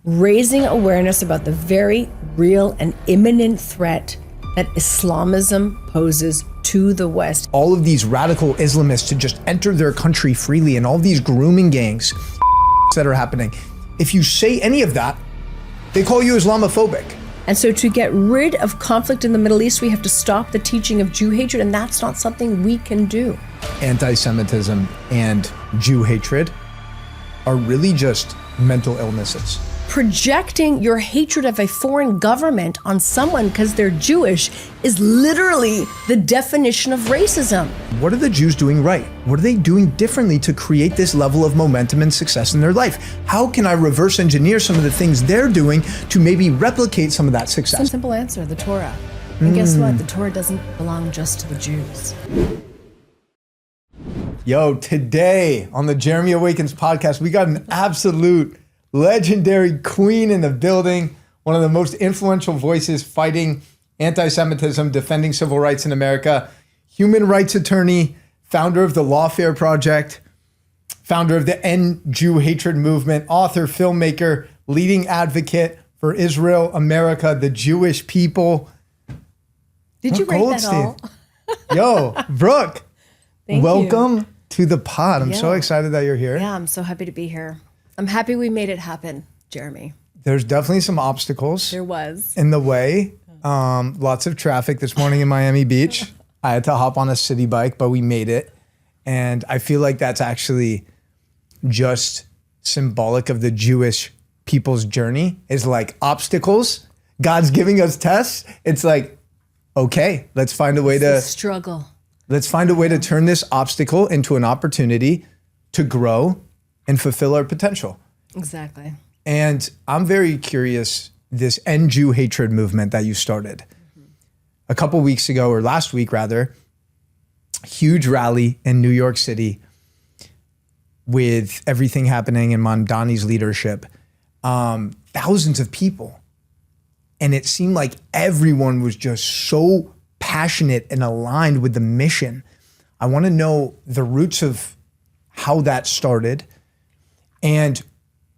raising awareness about the very real and imminent threat that Islamism poses to the West. All of these radical Islamists to just enter their country freely and all these grooming gangs that are happening. If you say any of that, they call you Islamophobic. And so to get rid of conflict in the Middle East, we have to stop the teaching of Jew hatred, and that's not something we can do. Anti-Semitism and Jew hatred are really just mental illnesses. Projecting your hatred of a foreign government on someone because they're Jewish is literally the definition of racism. What are the Jews doing right? What are they doing differently to create this level of momentum and success in their life? How can I reverse engineer some of the things they're doing to maybe replicate some of that success? Simple answer, the Torah. And guess what? The Torah doesn't belong just to the Jews. Yo, today on the Jeremy Awakens Podcast, we got an absolute legendary queen in the building, one of the most influential voices fighting anti-Semitism, defending civil rights in America, human rights attorney, founder of the Lawfare Project, founder of the End Jew Hatred Movement, author, filmmaker, leading advocate for Israel, America, the Jewish people. Did you Brooke write that all? Yo, Brooke, welcome to the pod. I'm so excited that you're here. Yeah, I'm so happy to be here. I'm happy we made it happen, Jeremy. There's definitely some obstacles There was. in the way. Lots of traffic this morning in Miami Beach. I had to hop on a city bike, but we made it. And I feel like that's actually just symbolic of the Jewish people's journey, is like obstacles. God's giving us tests. It's like, okay, let's find a way to struggle. Let's find a way to turn this obstacle into an opportunity to grow and fulfill our potential. Exactly. And I'm very curious, this End Jew Hatred movement that you started a couple weeks ago, or last week rather, huge rally in New York City with everything happening in Mamdani's leadership, thousands of people. And it seemed like everyone was just so passionate and aligned with the mission. I want to know the roots of how that started and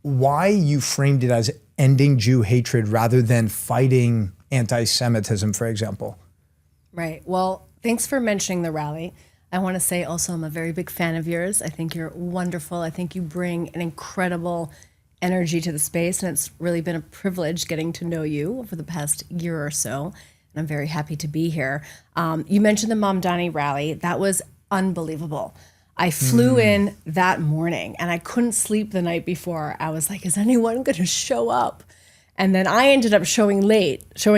why you framed it as ending Jew hatred rather than fighting anti-Semitism, for example. Right. Well, thanks for mentioning the rally. I want to say also I'm a very big fan of yours. I think you're wonderful. I think you bring an incredible energy to the space, and it's really been a privilege getting to know you over the past year or so. And I'm very happy to be here. You mentioned the Mamdani rally. That was unbelievable. I flew in that morning and I couldn't sleep the night before. I was like, is anyone going to show up? And then I ended up showing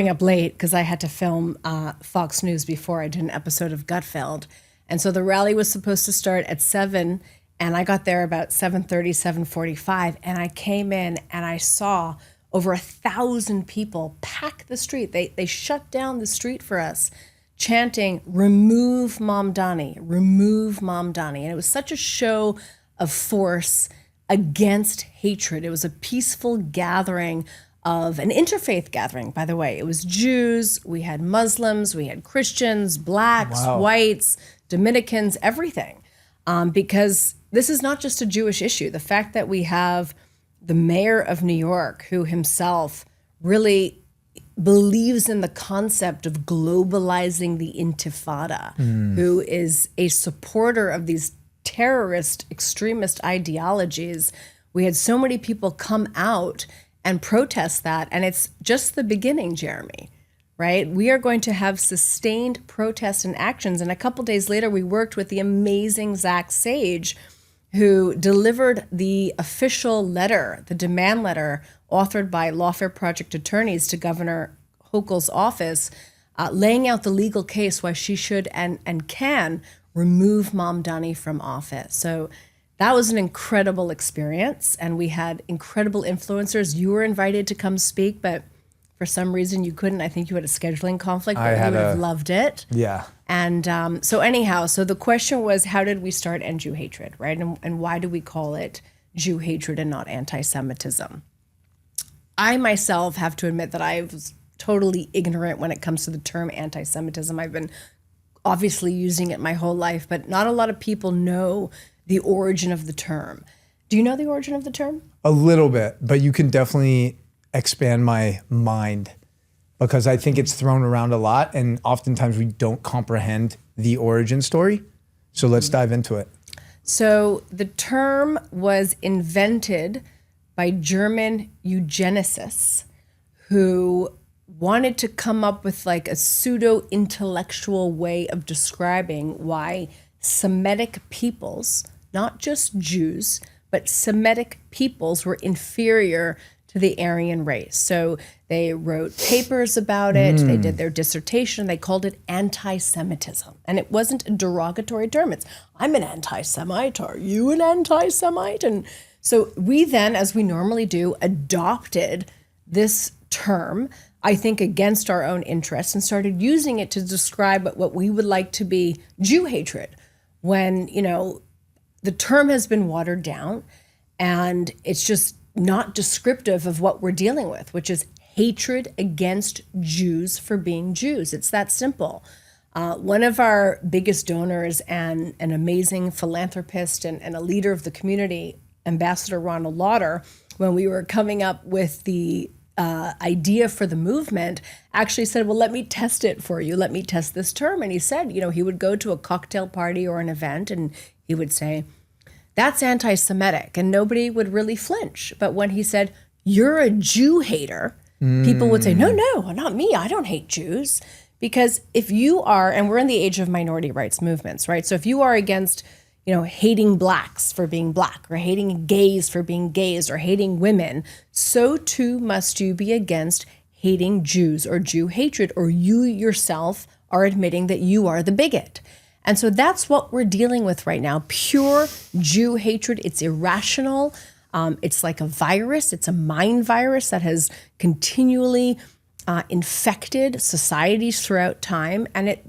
up late because I had to film Fox News before I did an episode of Gutfeld. And so the rally was supposed to start at 7 and I got there about 7:30, 7:45. And I came in and I saw over 1,000 people pack the street. They shut down the street for us, chanting, remove Mamdani, remove Mamdani. And it was such a show of force against hatred. It was a peaceful gathering of an interfaith gathering, by the way. It was Jews, we had Muslims, we had Christians, blacks, whites, Dominicans, everything. Because this is not just a Jewish issue. The fact that we have the mayor of New York, who himself really believes in the concept of globalizing the intifada, who is a supporter of these terrorist, extremist ideologies. We had so many people come out and protest that, and it's just the beginning, Jeremy, right? We are going to have sustained protests and actions, and a couple days later, we worked with the amazing Zach Sage, who delivered the official letter, the demand letter, authored by Lawfare Project attorneys to Governor Hochul's office, laying out the legal case why she should and can remove Mamdani from office. So that was an incredible experience, and we had incredible influencers. You were invited to come speak, but for some reason you couldn't. I think you had a scheduling conflict, but we would have loved it. Yeah. And so the question was, how did we start End Jew Hatred, right? And why do we call it Jew hatred and not anti-Semitism? I myself have to admit that I was totally ignorant when it comes to the term anti-Semitism. I've been obviously using it my whole life, but not a lot of people know the origin of the term. Do you know the origin of the term? A little bit, but you can definitely expand my mind, because I think it's thrown around a lot and oftentimes we don't comprehend the origin story. So let's dive into it. So the term was invented by German eugenicists who wanted to come up with like a pseudo-intellectual way of describing why Semitic peoples, not just Jews, but Semitic peoples were inferior to the Aryan race. So they wrote papers about it, they did their dissertation, they called it anti-Semitism. And it wasn't a derogatory term. It's, I'm an anti-Semite, are you an anti-Semite? And so we then, as we normally do, adopted this term, I think against our own interests, and started using it to describe what we would like to be Jew hatred, when, you know, the term has been watered down and it's just not descriptive of what we're dealing with, which is hatred against Jews for being Jews. It's that simple. One of our biggest donors and an amazing philanthropist and a leader of the community, Ambassador Ronald Lauder, when we were coming up with the idea for the movement, actually said, well, let me test it for you. Let me test this term. And he said, you know, he would go to a cocktail party or an event and he would say, that's anti-Semitic, and nobody would really flinch. But when he said, you're a Jew hater, people would say, no, not me. I don't hate Jews. Because if you are, and we're in the age of minority rights movements, right? So if you are against, you know, hating blacks for being black, or hating gays for being gays, or hating women, so too must you be against hating Jews or Jew hatred, or you yourself are admitting that you are the bigot. And so that's what we're dealing with right now. Pure Jew hatred. It's irrational. It's like a virus. It's a mind virus that has continually infected societies throughout time. And it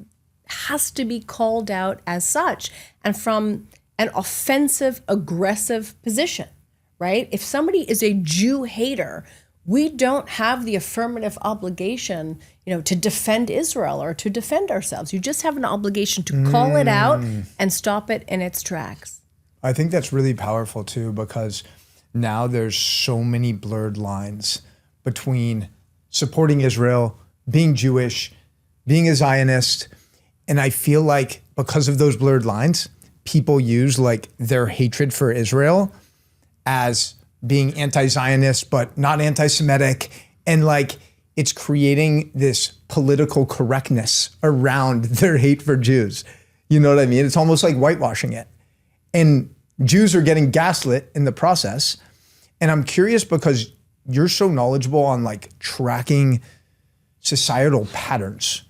has to be called out as such, and from an offensive, aggressive position, right? If somebody is a Jew hater, we don't have the affirmative obligation, you know, to defend Israel or to defend ourselves. You just have an obligation to call it out and stop it in its tracks. I think that's really powerful too, because now there's so many blurred lines between supporting Israel, being Jewish, being a Zionist. And I feel like because of those blurred lines, people use like their hatred for Israel as being anti-Zionist, but not anti-Semitic. And like, it's creating this political correctness around their hate for Jews. You know what I mean? It's almost like whitewashing it. And Jews are getting gaslit in the process. And I'm curious, because you're so knowledgeable on like tracking societal patterns,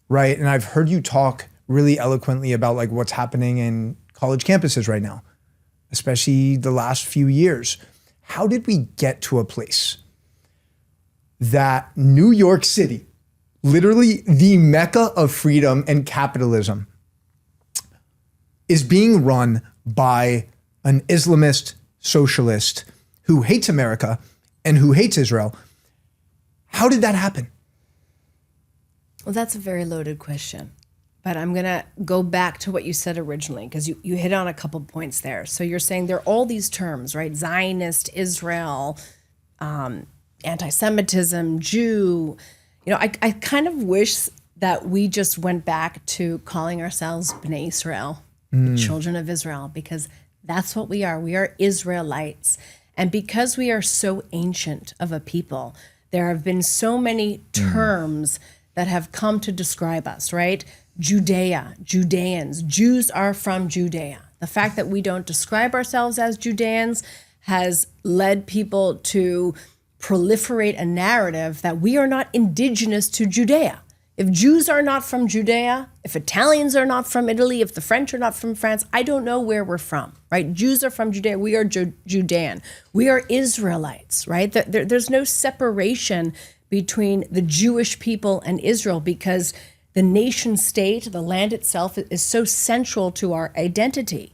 right? And I've heard you talk really eloquently about like what's happening in college campuses right now, especially the last few years. How did we get to a place that New York City, literally the mecca of freedom and capitalism, is being run by an Islamist socialist who hates America and who hates Israel? How did that happen? Well, that's a very loaded question. But I'm going to go back to what you said originally, because you hit on a couple points there. So you're saying there are all these terms, right? Zionist, Israel, anti-Semitism, Jew. You know, I kind of wish that we just went back to calling ourselves Bnei Israel, the children of Israel, because that's what we are. We are Israelites. And because we are so ancient of a people, there have been so many terms that have come to describe us, right? Judea, Judeans, Jews are from Judea. The fact that we don't describe ourselves as Judeans has led people to proliferate a narrative that we are not indigenous to Judea. If Jews are not from Judea, if Italians are not from Italy, if the French are not from France, I don't know where we're from, right? Jews are from Judea. We are Judean. We are Israelites, right? There's no separation between the Jewish people and Israel, because the nation state, the land itself, is so central to our identity.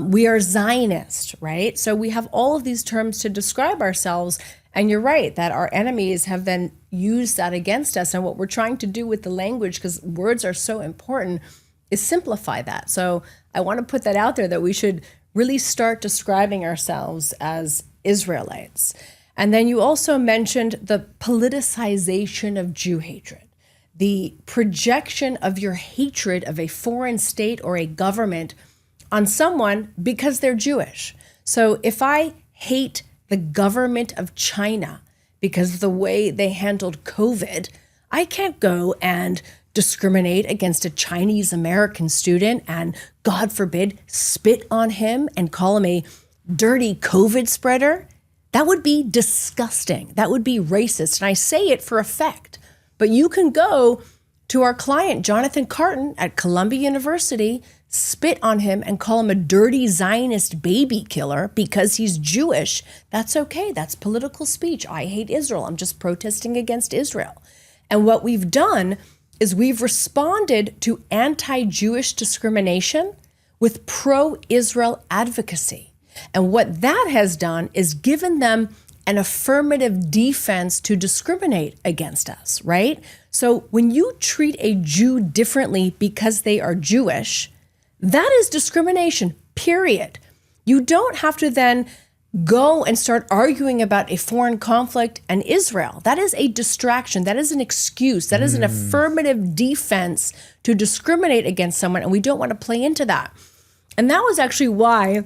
We are Zionist, right? So we have all of these terms to describe ourselves. And you're right that our enemies have then used that against us. And what we're trying to do with the language, because words are so important, is simplify that. So I want to put that out there, that we should really start describing ourselves as Israelites. And then you also mentioned the politicization of Jew hatred, the projection of your hatred of a foreign state or a government on someone because they're Jewish. So if I hate the government of China because of the way they handled COVID, I can't go and discriminate against a Chinese American student and, God forbid, spit on him and call him a dirty COVID spreader. That would be disgusting. That would be racist. And I say it for effect. But you can go to our client, Jonathan Carton at Columbia University, spit on him and call him a dirty Zionist baby killer because he's Jewish. That's okay. That's political speech. I hate Israel. I'm just protesting against Israel. And what we've done is we've responded to anti-Jewish discrimination with pro-Israel advocacy. And what that has done is given them an affirmative defense to discriminate against us, right? So when you treat a Jew differently because they are Jewish, that is discrimination, period. You don't have to then go and start arguing about a foreign conflict and Israel. That is a distraction. That is an excuse. That is an affirmative defense to discriminate against someone, and we don't want to play into that. And that was actually why,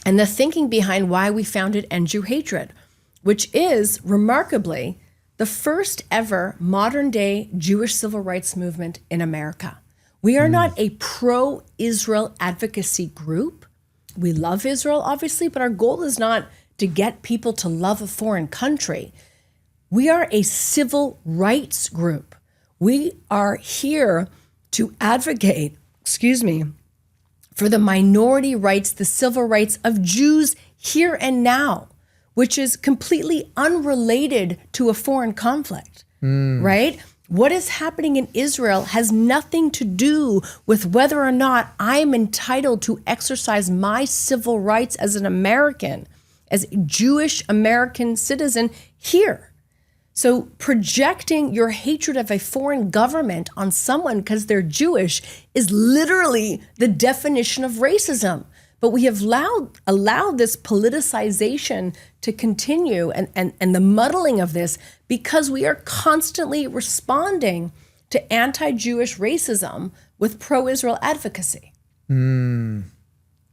and the thinking behind why we founded End Jew Hatred, which is, remarkably, the first ever modern day Jewish civil rights movement in America. We are not a pro-Israel advocacy group. We love Israel, obviously, but our goal is not to get people to love a foreign country. We are a civil rights group. We are here to advocate, for the minority rights, the civil rights of Jews here and now, which is completely unrelated to a foreign conflict, right? What is happening in Israel has nothing to do with whether or not I'm entitled to exercise my civil rights as an American, as a Jewish American citizen here. So projecting your hatred of a foreign government on someone because they're Jewish is literally the definition of racism. But we have allowed this politicization to continue and the muddling of this because we are constantly responding to anti-Jewish racism with pro-Israel advocacy.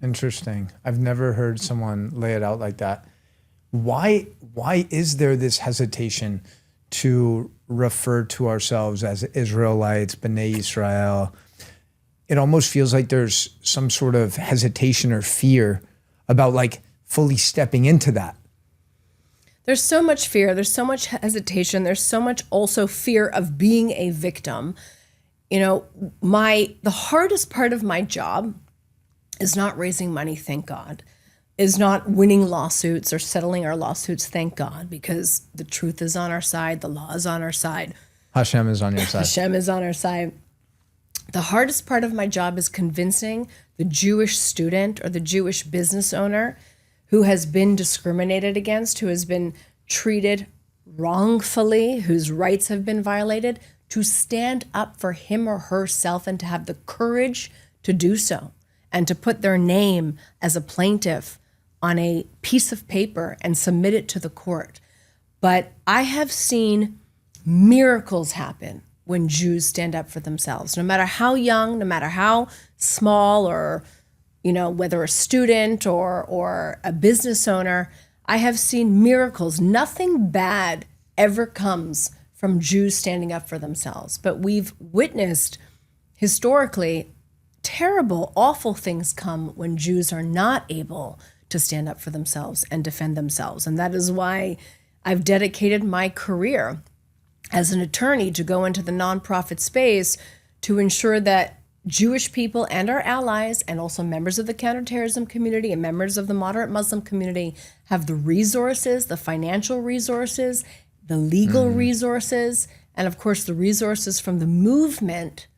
Interesting. I've never heard someone lay it out like that. Why is there this hesitation to refer to ourselves as Israelites, B'nai Israel? It almost feels like there's some sort of hesitation or fear about like fully stepping into that. There's so much fear. There's so much hesitation. There's so much also fear of being a victim. You know, the hardest part of my job is not raising money, thank God, is not winning lawsuits or settling our lawsuits, thank God, because the truth is on our side, the law is on our side. Hashem is on your side. Hashem is on our side. The hardest part of my job is convincing the Jewish student or the Jewish business owner who has been discriminated against, who has been treated wrongfully, whose rights have been violated, to stand up for him or herself and to have the courage to do so and to put their name as a plaintiff on a piece of paper and submit it to the court. But I have seen miracles happen when Jews stand up for themselves, no matter how young, no matter how small, or, you know, whether a student or a business owner. I have seen miracles. Nothing bad ever comes from Jews standing up for themselves. But we've witnessed historically terrible, awful things come when Jews are not able to stand up for themselves and defend themselves. And that is why I've dedicated my career as an attorney to go into the nonprofit space to ensure that Jewish people and our allies, and also members of the counterterrorism community and members of the moderate Muslim community, have the resources, the financial resources, the legal resources, and of course the resources from the movement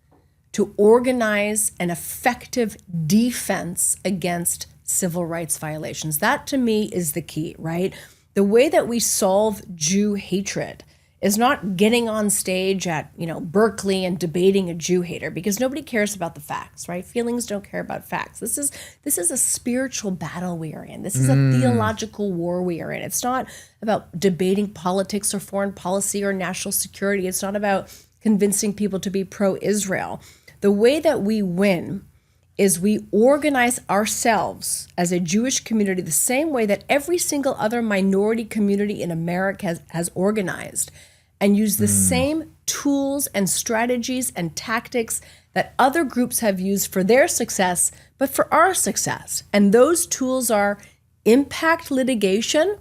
to organize an effective defense against civil rights violations. That to me is the key, right? The way that we solve Jew hatred is not getting on stage at, Berkeley and debating a Jew hater, because nobody cares about the facts, right? Feelings don't care about facts. This is a spiritual battle we are in. This is a theological war we are in. It's not about debating politics or foreign policy or national security. It's not about convincing people to be pro-Israel. The way that we win is we organize ourselves as a Jewish community the same way that every single other minority community in America has organized, and use the same tools and strategies and tactics that other groups have used for their success, but for our success. And those tools are impact litigation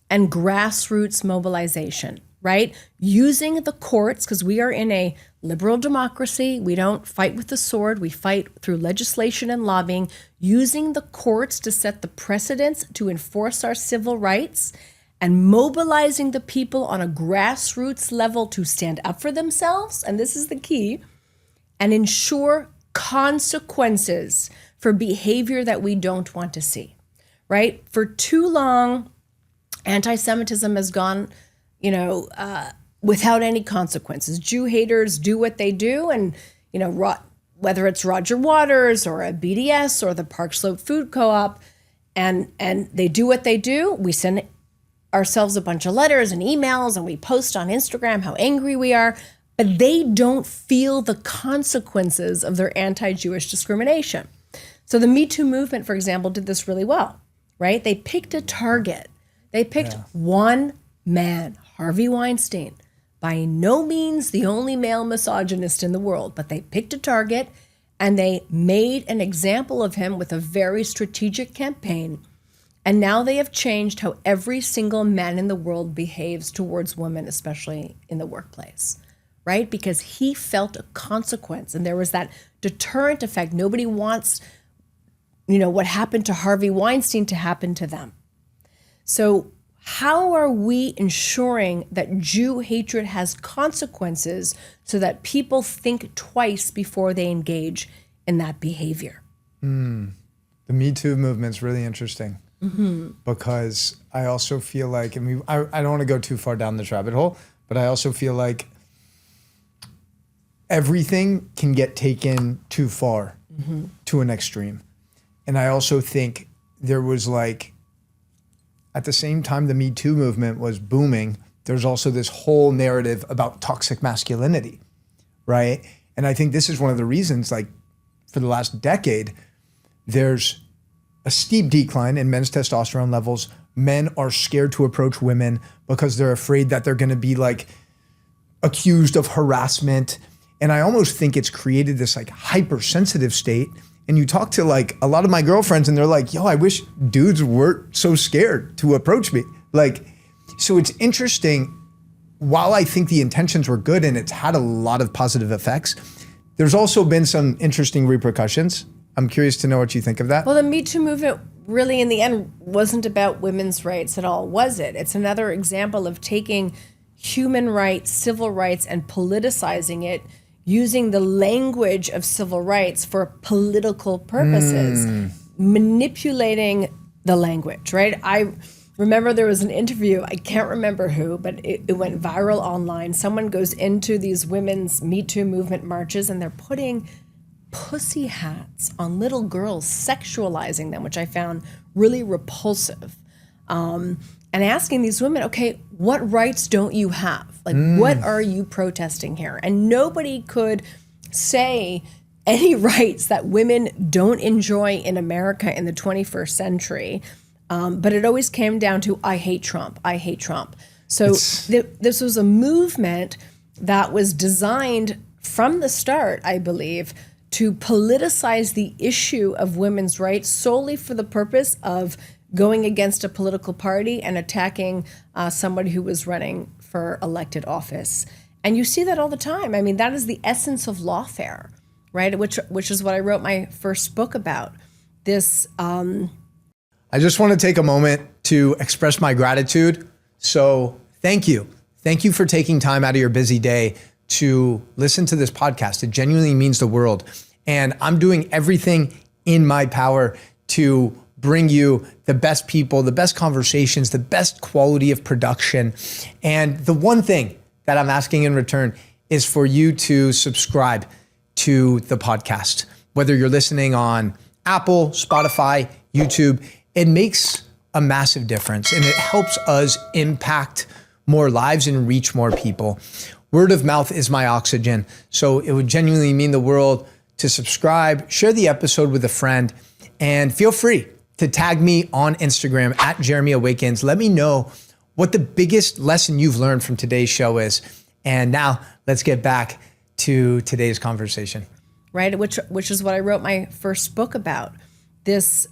and grassroots mobilization, right? Using the courts, because we are in a liberal democracy. We don't fight with the sword. We fight through legislation and lobbying, using the courts to set the precedents to enforce our civil rights, and mobilizing the people on a grassroots level to stand up for themselves. And this is the key, and ensure consequences for behavior that we don't want to see, right? For too long, anti-Semitism has gone, without any consequences. Jew haters do what they do, and whether it's Roger Waters or a BDS or the Park Slope Food Co-op, and they do what they do. We send ourselves a bunch of letters and emails, and we post on Instagram how angry we are, but they don't feel the consequences of their anti-Jewish discrimination. So the Me Too movement, for example, did this really well, right? They picked a target. They picked one man, Harvey Weinstein, by no means the only male misogynist in the world, but they picked a target and they made an example of him with a very strategic campaign. And now they have changed how every single man in the world behaves towards women, especially in the workplace, right? Because he felt a consequence, and there was that deterrent effect. Nobody wants, what happened to Harvey Weinstein to happen to them. So how are we ensuring that Jew hatred has consequences so that people think twice before they engage in that behavior? The Me Too movement's really interesting, because I also feel like, I don't want to go too far down this rabbit hole, but I also feel like everything can get taken too far to an extreme. And I also think there was at the same time the Me Too movement was booming, there's also this whole narrative about toxic masculinity, right? And I think this is one of the reasons, for the last decade, there's a steep decline in men's testosterone levels. Men are scared to approach women because they're afraid that they're gonna be accused of harassment. And I almost think it's created this hypersensitive state. And you talk to a lot of my girlfriends and they're like, yo, I wish dudes weren't so scared to approach me. So it's interesting. While I think the intentions were good and it's had a lot of positive effects, there's also been some interesting repercussions. I'm curious to know what you think of that. Well, the Me Too movement really in the end wasn't about women's rights at all, was it? It's another example of taking human rights, civil rights, and politicizing it, using the language of civil rights for political purposes, manipulating the language, right? I remember there was an interview, I can't remember who, but it went viral online. Someone goes into these women's Me Too movement marches and they're putting pussy hats on little girls, sexualizing them, which I found really repulsive. And asking these women, okay, what rights don't you have? What are you protesting here? And nobody could say any rights that women don't enjoy in America in the 21st century. But it always came down to, I hate Trump, I hate Trump. So this was a movement that was designed from the start, I believe, to politicize the issue of women's rights solely for the purpose of going against a political party and attacking somebody who was running for elected office. And you see that all the time. That is the essence of lawfare, right? Which is what I wrote my first book about. This. I just want to take a moment to express my gratitude. So thank you. Thank you for taking time out of your busy day to listen to this podcast. It genuinely means the world. And I'm doing everything in my power to bring you the best people, the best conversations, the best quality of production. And the one thing that I'm asking in return is for you to subscribe to the podcast. Whether you're listening on Apple, Spotify, YouTube, it makes a massive difference and it helps us impact more lives and reach more people. Word of mouth is my oxygen. So it would genuinely mean the world to subscribe, share the episode with a friend, and feel free to tag me on Instagram at Jeremy Awakens. Let me know what the biggest lesson you've learned from today's show is. And now let's get back to today's conversation. Right, which is what I wrote my first book about. This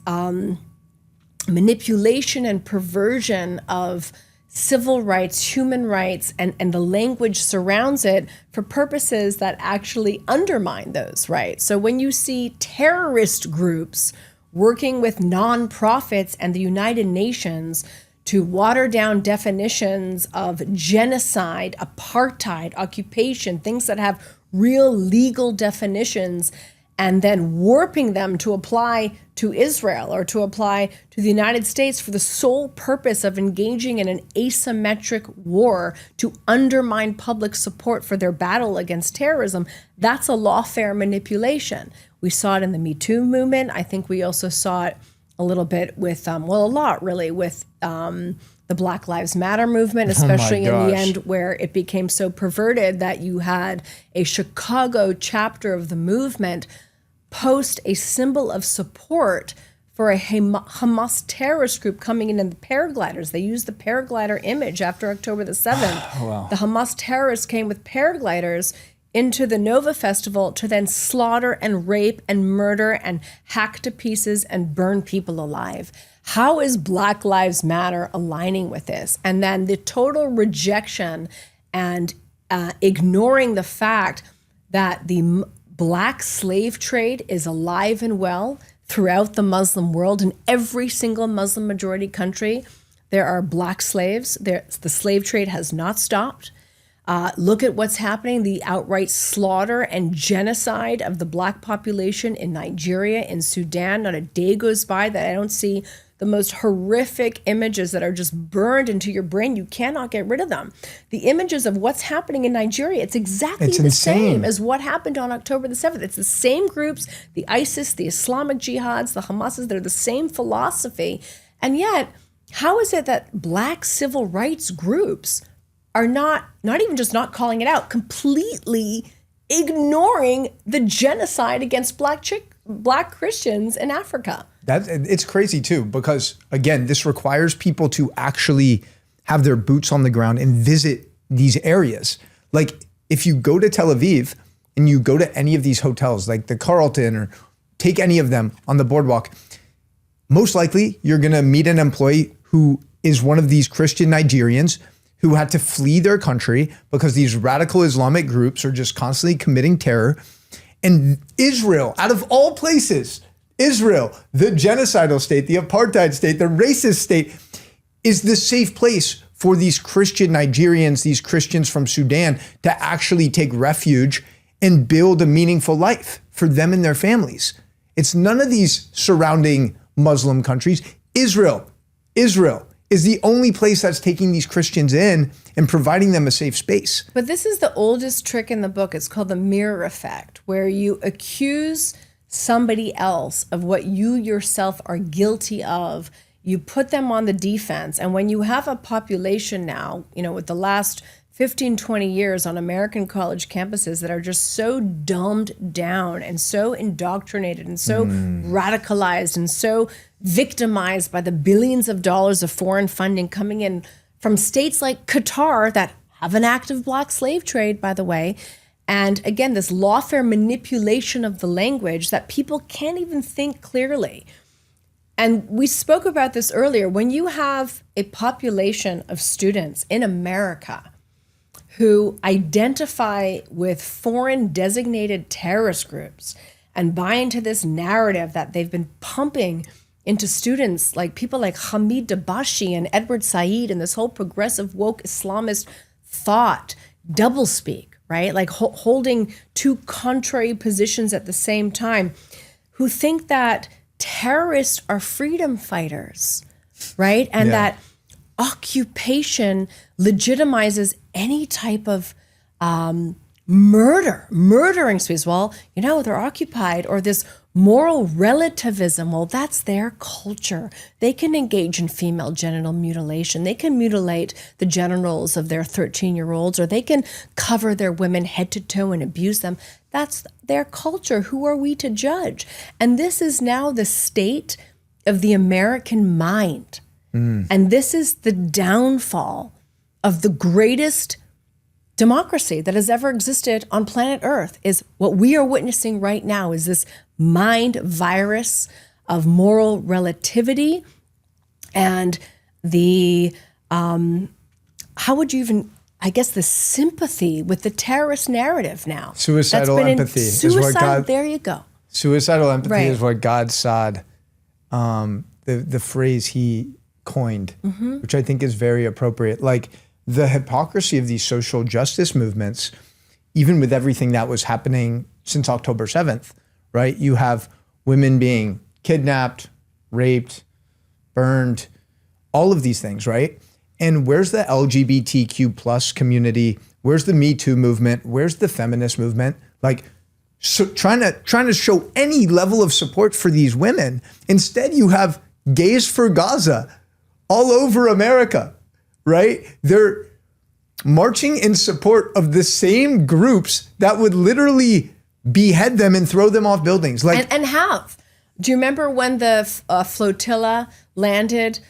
manipulation and perversion of civil rights, human rights, and the language surrounds it for purposes that actually undermine those rights. So when you see terrorist groups working with nonprofits and the United Nations to water down definitions of genocide, apartheid, occupation, things that have real legal definitions, and then warping them to apply to Israel or to apply to the United States for the sole purpose of engaging in an asymmetric war to undermine public support for their battle against terrorism, that's a lawfare manipulation. We saw it in the Me Too movement. I think we also saw it a little bit with, a lot really, with the Black Lives Matter movement, especially in the end where it became so perverted that you had a Chicago chapter of the movement post a symbol of support for a Hamas terrorist group coming in the paragliders. They used the paraglider image after October the 7th. Wow. The Hamas terrorists came with paragliders into the Nova Festival to then slaughter and rape and murder and hack to pieces and burn people alive. How is Black Lives Matter aligning with this? And then the total rejection and ignoring the fact that the Black slave trade is alive and well throughout the Muslim world. In every single Muslim majority country, there are Black slaves. The slave trade has not stopped. Look at what's happening, the outright slaughter and genocide of the Black population in Nigeria, in Sudan. Not a day goes by that I don't see the most horrific images that are just burned into your brain. You cannot get rid of them. The images of what's happening in Nigeria, it's exactly the same as what happened on October the 7th. It's the same groups, the ISIS, the Islamic Jihads, the Hamases, they're the same philosophy. And yet, how is it that Black civil rights groups are not even just not calling it out, completely ignoring the genocide against Black Christians in Africa? It's crazy too, because again, this requires people to actually have their boots on the ground and visit these areas. Like if you go to Tel Aviv and you go to any of these hotels, like the Carlton, or take any of them on the boardwalk, most likely you're gonna meet an employee who is one of these Christian Nigerians who had to flee their country because these radical Islamic groups are just constantly committing terror. And Israel, out of all places, Israel, the genocidal state, the apartheid state, the racist state, is the safe place for these Christian Nigerians, these Christians from Sudan, to actually take refuge and build a meaningful life for them and their families. It's none of these surrounding Muslim countries. Israel is the only place that's taking these Christians in and providing them a safe space. But this is the oldest trick in the book. It's called the mirror effect, where you accuse somebody else of what you yourself are guilty of. You put them on the defense. And when you have a population now, with the last 15, 20 years on American college campuses that are just so dumbed down and so indoctrinated and so radicalized and so victimized by the billions of dollars of foreign funding coming in from states like Qatar that have an active Black slave trade, by the way. And again, this lawfare manipulation of the language that people can't even think clearly. And we spoke about this earlier. When you have a population of students in America who identify with foreign designated terrorist groups and buy into this narrative that they've been pumping into students, like people like Hamid Dabashi and Edward Said and this whole progressive woke Islamist thought, doublespeak, right? Like holding two contrary positions at the same time, who think that terrorists are freedom fighters, right? And that occupation legitimizes any type of murdering space. Well, they're occupied, or this moral relativism. Well, that's their culture. They can engage in female genital mutilation. They can mutilate the genitals of their 13-year-olds, or they can cover their women head to toe and abuse them. That's their culture. Who are we to judge? And this is now the state of the American mind. And this is the downfall of the greatest democracy that has ever existed on planet Earth. Is what we are witnessing right now is this mind virus of moral relativity and the, how would you even, I guess, the sympathy with the terrorist narrative now. Suicidal empathy is what God, there you go. Suicidal empathy is what God sod, the phrase he coined, which I think is very appropriate. Like the hypocrisy of these social justice movements, even with everything that was happening since October 7th, right? You have women being kidnapped, raped, burned, all of these things, right? And where's the LGBTQ plus community? Where's the Me Too movement? Where's the feminist movement? Like, so trying to show any level of support for these women. Instead, you have Gays for Gaza all over America, right? They're marching in support of the same groups that would literally behead them and throw them off buildings. Like, and have. Do you remember when the flotilla landed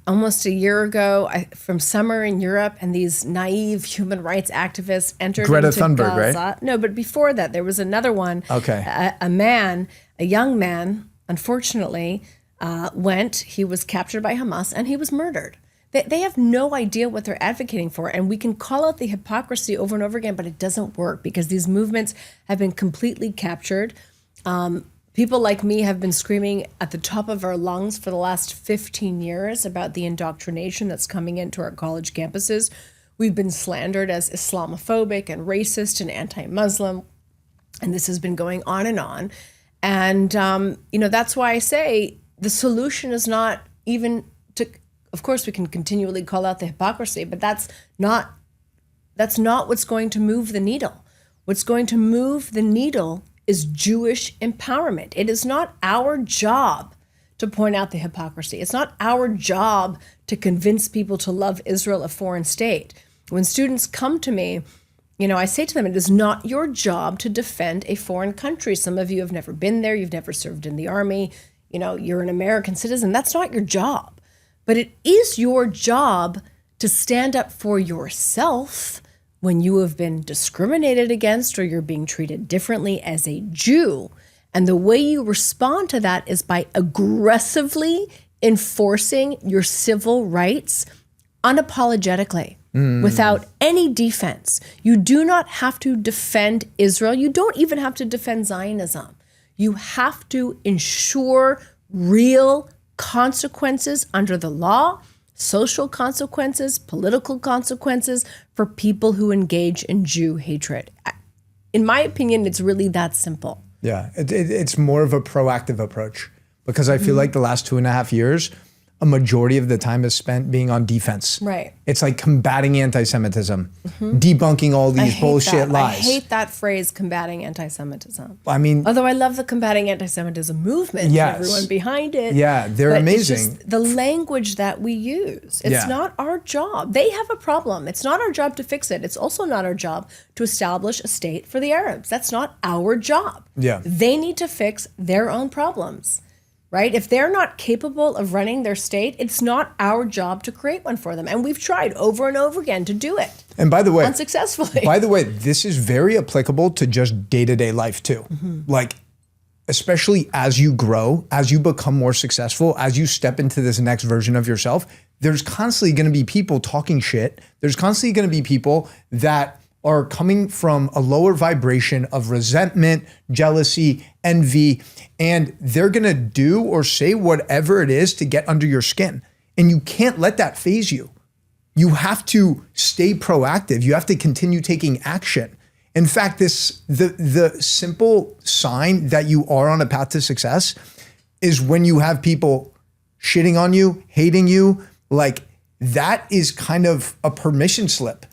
almost a year ago from somewhere in Europe, and these naive human rights activists entered Greta into Thunberg, Gaza? right? No, but before that, there was another one. Okay. A young man, unfortunately, he was captured by Hamas, and he was murdered. They have no idea what they're advocating for. And we can call out the hypocrisy over and over again, but it doesn't work because these movements have been completely captured. People like me have been screaming at the top of our lungs for the last 15 years about the indoctrination that's coming into our college campuses. We've been slandered as Islamophobic and racist and anti-Muslim. And this has been going on and on. And, that's why I say the solution is not even to, of course, we can continually call out the hypocrisy, but that's not what's going to move the needle. What's going to move the needle is Jewish empowerment. It is not our job to point out the hypocrisy. It's not our job to convince people to love Israel, a foreign state. When students come to me, I say to them, it is not your job to defend a foreign country. Some of you have never been there. You've never served in the army. You're an American citizen. That's not your job. But it is your job to stand up for yourself when you have been discriminated against or you're being treated differently as a Jew. And the way you respond to that is by aggressively enforcing your civil rights unapologetically, without any defense. You do not have to defend Israel. You don't even have to defend Zionism. You have to ensure real consequences under the law, social consequences, political consequences for people who engage in Jew hatred. In my opinion, it's really that simple. Yeah, it's more of a proactive approach because I feel like the last 2.5 years, a majority of the time is spent being on defense. Right. It's like combating anti-Semitism, debunking all these bullshit lies. I hate that phrase, combating anti-Semitism. I mean, although I love the combating anti-Semitism movement, yes, everyone behind it. Yeah, they're amazing. It's just the language that we use. It's not our job. They have a problem. It's not our job to fix it. It's also not our job to establish a state for the Arabs. That's not our job. Yeah. They need to fix their own problems. Right? If they're not capable of running their state, it's not our job to create one for them. And we've tried over and over again to do it. And by the way, unsuccessfully. By the way, this is very applicable to just day-to-day life too. Like, especially as you grow, as you become more successful, as you step into this next version of yourself, there's constantly going to be people talking shit. There's constantly going to be people that are coming from a lower vibration of resentment, jealousy, envy, and they're gonna do or say whatever it is to get under your skin. And you can't let that phase you. You have to stay proactive. You have to continue taking action. In fact, the simple sign that you are on a path to success is when you have people shitting on you, hating you, like that is kind of a permission slip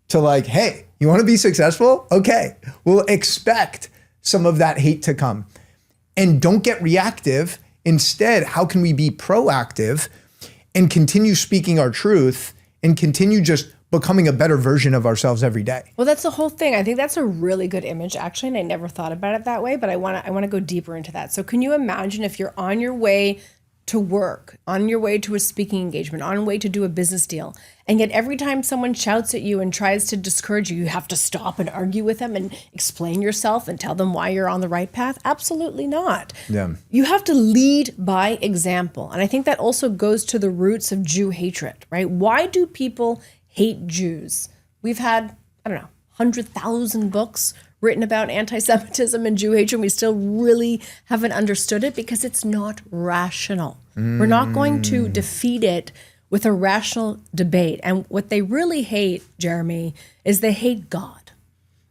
to like, hey, you want to be successful? Okay, we'll expect some of that hate to come. And don't get reactive. Instead, how can we be proactive and continue speaking our truth and continue just becoming a better version of ourselves every day? Well, that's the whole thing. I think that's a really good image, actually, and I never thought about it that way, but I want to go deeper into that. So can you imagine if you're on your way to work, on your way to a speaking engagement, on your way to do a business deal, and yet every time someone shouts at you and tries to discourage you, you have to stop and argue with them and explain yourself and tell them why you're on the right path? Absolutely not. Yeah. You have to lead by example. And I think that also goes to the roots of Jew hatred, right? Why do people hate Jews? We've had, 100,000 books written about anti-Semitism and Jew hatred. We still really haven't understood it because it's not rational. We're not going to defeat it with a rational debate. And what they really hate, Jeremy, is they hate God,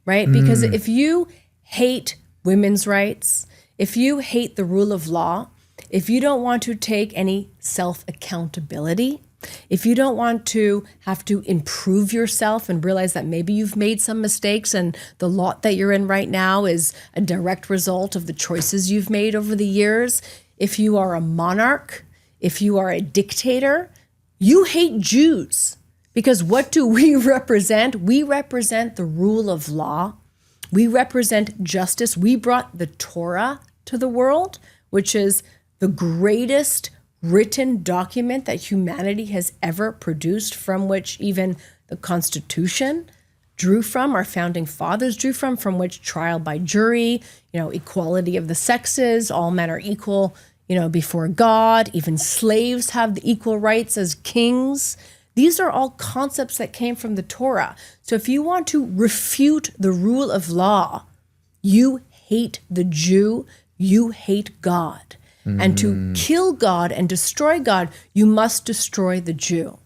right? Because if you hate women's rights, if you hate the rule of law, if you don't want to take any self-accountability, if you don't want to have to improve yourself and realize that maybe you've made some mistakes and the lot that you're in right now is a direct result of the choices you've made over the years, if you are a monarch, if you are a dictator, you hate Jews. Because what do we represent? We represent the rule of law. We represent justice. We brought the Torah to the world, which is the greatest written document that humanity has ever produced, from which even the Constitution drew from, our founding fathers drew from which trial by jury, equality of the sexes, all men are equal, before God, even slaves have the equal rights as kings. These are all concepts that came from the Torah. So if you want to refute the rule of law, you hate the Jew, you hate God. And to kill God and destroy God, you must destroy the Jew.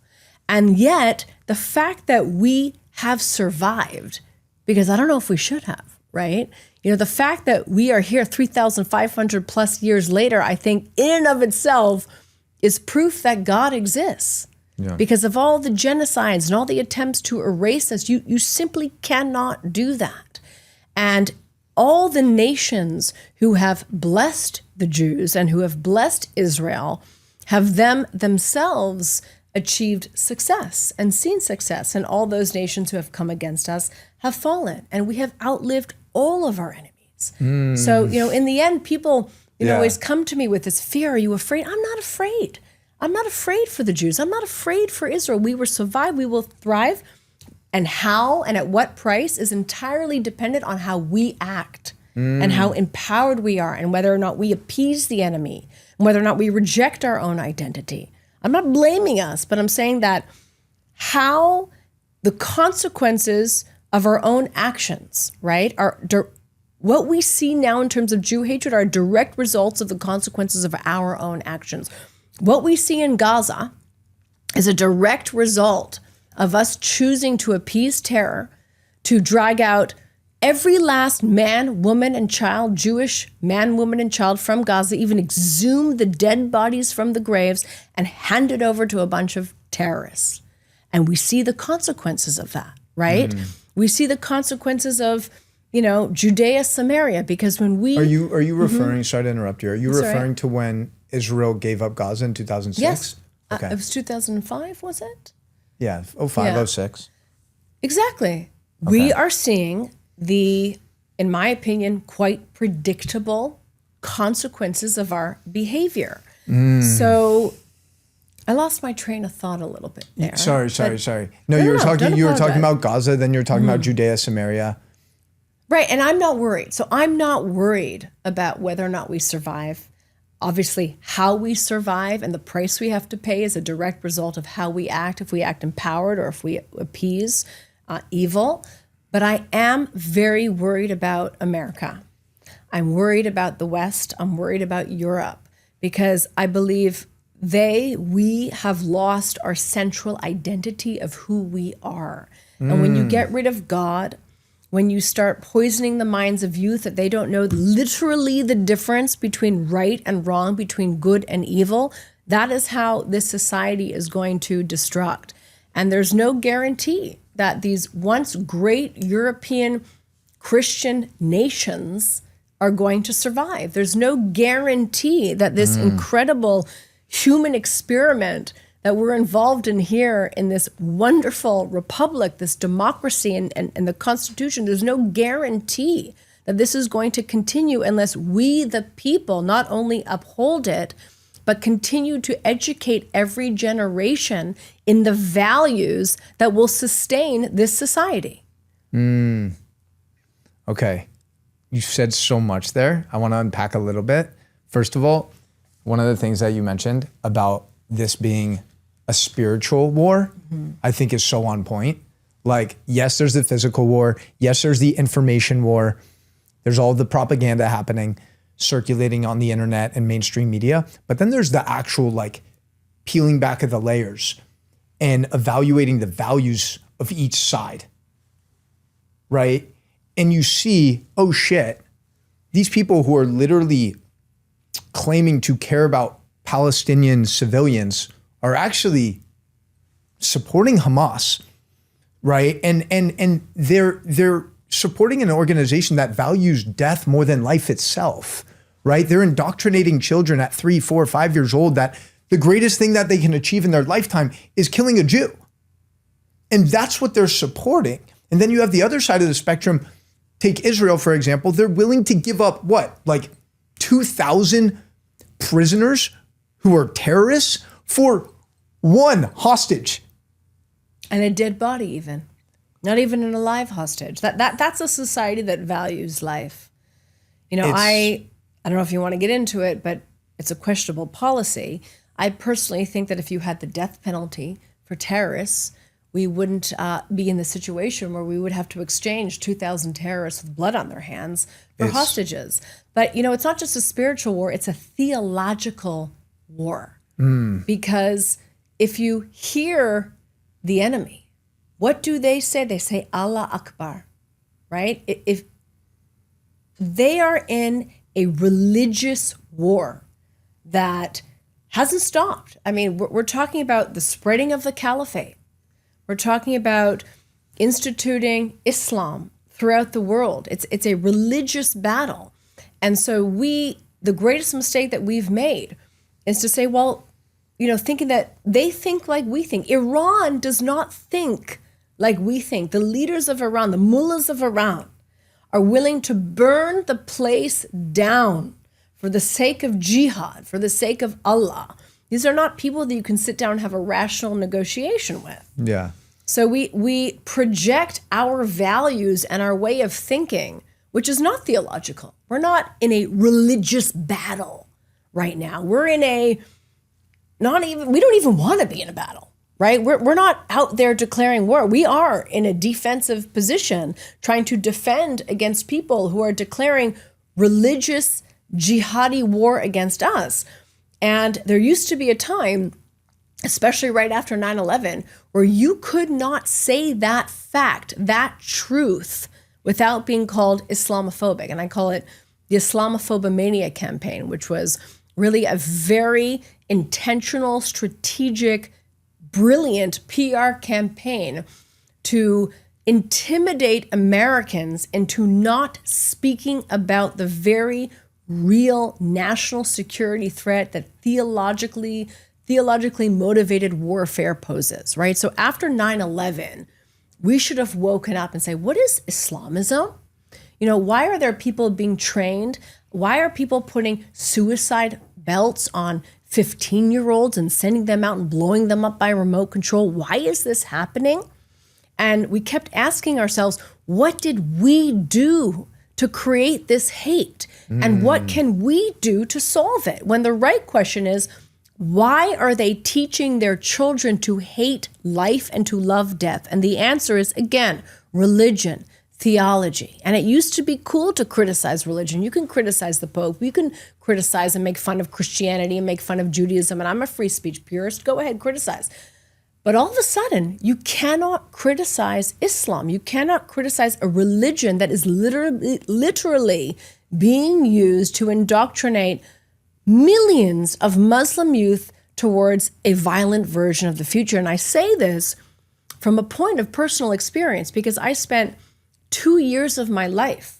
And yet, the fact that we have survived, because I don't know if we should have, right? The fact that we are here 3,500 plus years later, I think in and of itself is proof that God exists. Yeah. Because of all the genocides and all the attempts to erase us, you simply cannot do that. And all the nations who have blessed the Jews and who have blessed Israel have themselves achieved success and seen success. And all those nations who have come against us have fallen. And we have outlived all of our enemies. So, in the end, people always come to me with this fear. Are you afraid? I'm not afraid. I'm not afraid for the Jews. I'm not afraid for Israel. We will survive. We will thrive. And how and at what price is entirely dependent on how we act and how empowered we are and whether or not we appease the enemy and whether or not we reject our own identity. I'm not blaming us, but I'm saying that how the consequences of our own actions, right, what we see now in terms of Jew hatred are direct results of the consequences of our own actions. What we see in Gaza is a direct result of us choosing to appease terror, to drag out every last man, woman, and child, Jewish man, woman, and child from Gaza, even exhume the dead bodies from the graves and hand it over to a bunch of terrorists. And we see the consequences of that, right? We see the consequences of, Judea, Samaria, because when we... Are you referring, sorry to interrupt you, are you referring to when Israel gave up Gaza in 2006? Yes. Okay. It was 2005, was it? Yeah, 05, 06. Exactly. Okay. We are seeing the, in my opinion, quite predictable consequences of our behavior. So I lost my train of thought a little bit there. Sorry. No, you were talking about Gaza, then you were talking about Judea, Samaria. Right, and I'm not worried. So I'm not worried about whether or not we survive. Obviously, how we survive and the price we have to pay is a direct result of how we act, if we act empowered or if we appease evil. But I am very worried about America. I'm worried about the West. I'm worried about Europe because I believe we have lost our central identity of who we are. And when you get rid of God, when you start poisoning the minds of youth that they don't know literally the difference between right and wrong, between good and evil, That is how this society is going to destruct. And there's no guarantee that these once great European Christian nations are going to survive. There's no guarantee that this incredible human experiment that we're involved in here in this wonderful republic, this democracy and the Constitution, there's no guarantee that this is going to continue unless we, the people, not only uphold it, but continue to educate every generation in the values that will sustain this society. Okay. You said so much there. I want to unpack a little bit. First of all, one of the things that you mentioned about this being a spiritual war, I think is so on point. Like, yes, there's the physical war. Yes, there's the information war. There's all the propaganda happening, circulating on the internet and mainstream media. But then there's the actual like peeling back of the layers and evaluating the values of each side, right? And you see, oh shit, these people who are literally claiming to care about Palestinian civilians are actually supporting Hamas, right? And they're supporting an organization that values death more than life itself, right? They're indoctrinating children at 3, 4, 5 years old that the greatest thing that they can achieve in their lifetime is killing a Jew. And that's what they're supporting. And then you have the other side of the spectrum. Take Israel, for example. They're willing to give up what? Like 2,000 prisoners who are terrorists for one hostage. And a dead body even. Not even an alive hostage. That's a society that values life. You know, I don't know if you want to get into it, but it's a questionable policy. I personally think that if you had the death penalty for terrorists, we wouldn't be in the situation where we would have to exchange 2,000 terrorists with blood on their hands for hostages. But, you know, it's not just a spiritual war, it's a theological war. Because if you hear the enemy, what do they say? They say, Allah Akbar, right? If they are in a religious war that hasn't stopped. I mean, we're talking about the spreading of the caliphate. We're talking about instituting Islam throughout the world. It's a religious battle. And so the greatest mistake that we've made is to say, well, you know, thinking that they think like we think. Iran does not think like we think. The leaders of Iran, the mullahs of Iran, are willing to burn the place down for the sake of jihad, for the sake of Allah. These are not people that you can sit down and have a rational negotiation with. Yeah. So we project our values and our way of thinking, which is not theological. We're not in a religious battle right now. We're in we don't even want to be in a battle, right? We're not out there declaring war. We are in a defensive position trying to defend against people who are declaring religious jihadi war against us. And there used to be a time, especially right after 9/11, where you could not say that fact, that truth, without being called Islamophobic. And I call it the Islamophobomania campaign, which was really a very intentional, strategic, brilliant PR campaign to intimidate Americans into not speaking about the very real national security threat that theologically motivated warfare poses, right? So after 9/11, we should have woken up and say, what is Islamism? You know, why are there people being trained? Why are people putting suicide belts on 15-year-olds and sending them out and blowing them up by remote control? Why is this happening? And we kept asking ourselves, what did we do to create this hate? And what can we do to solve it? When the right question is, why are they teaching their children to hate life and to love death? And the answer is, again, religion, theology. And it used to be cool to criticize religion. You can criticize the Pope. You can criticize and make fun of Christianity and make fun of Judaism. And I'm a free speech purist. Go ahead, criticize. But all of a sudden, you cannot criticize Islam. You cannot criticize a religion that is literally being used to indoctrinate millions of Muslim youth towards a violent version of the future. And I say this from a point of personal experience because I spent 2 years of my life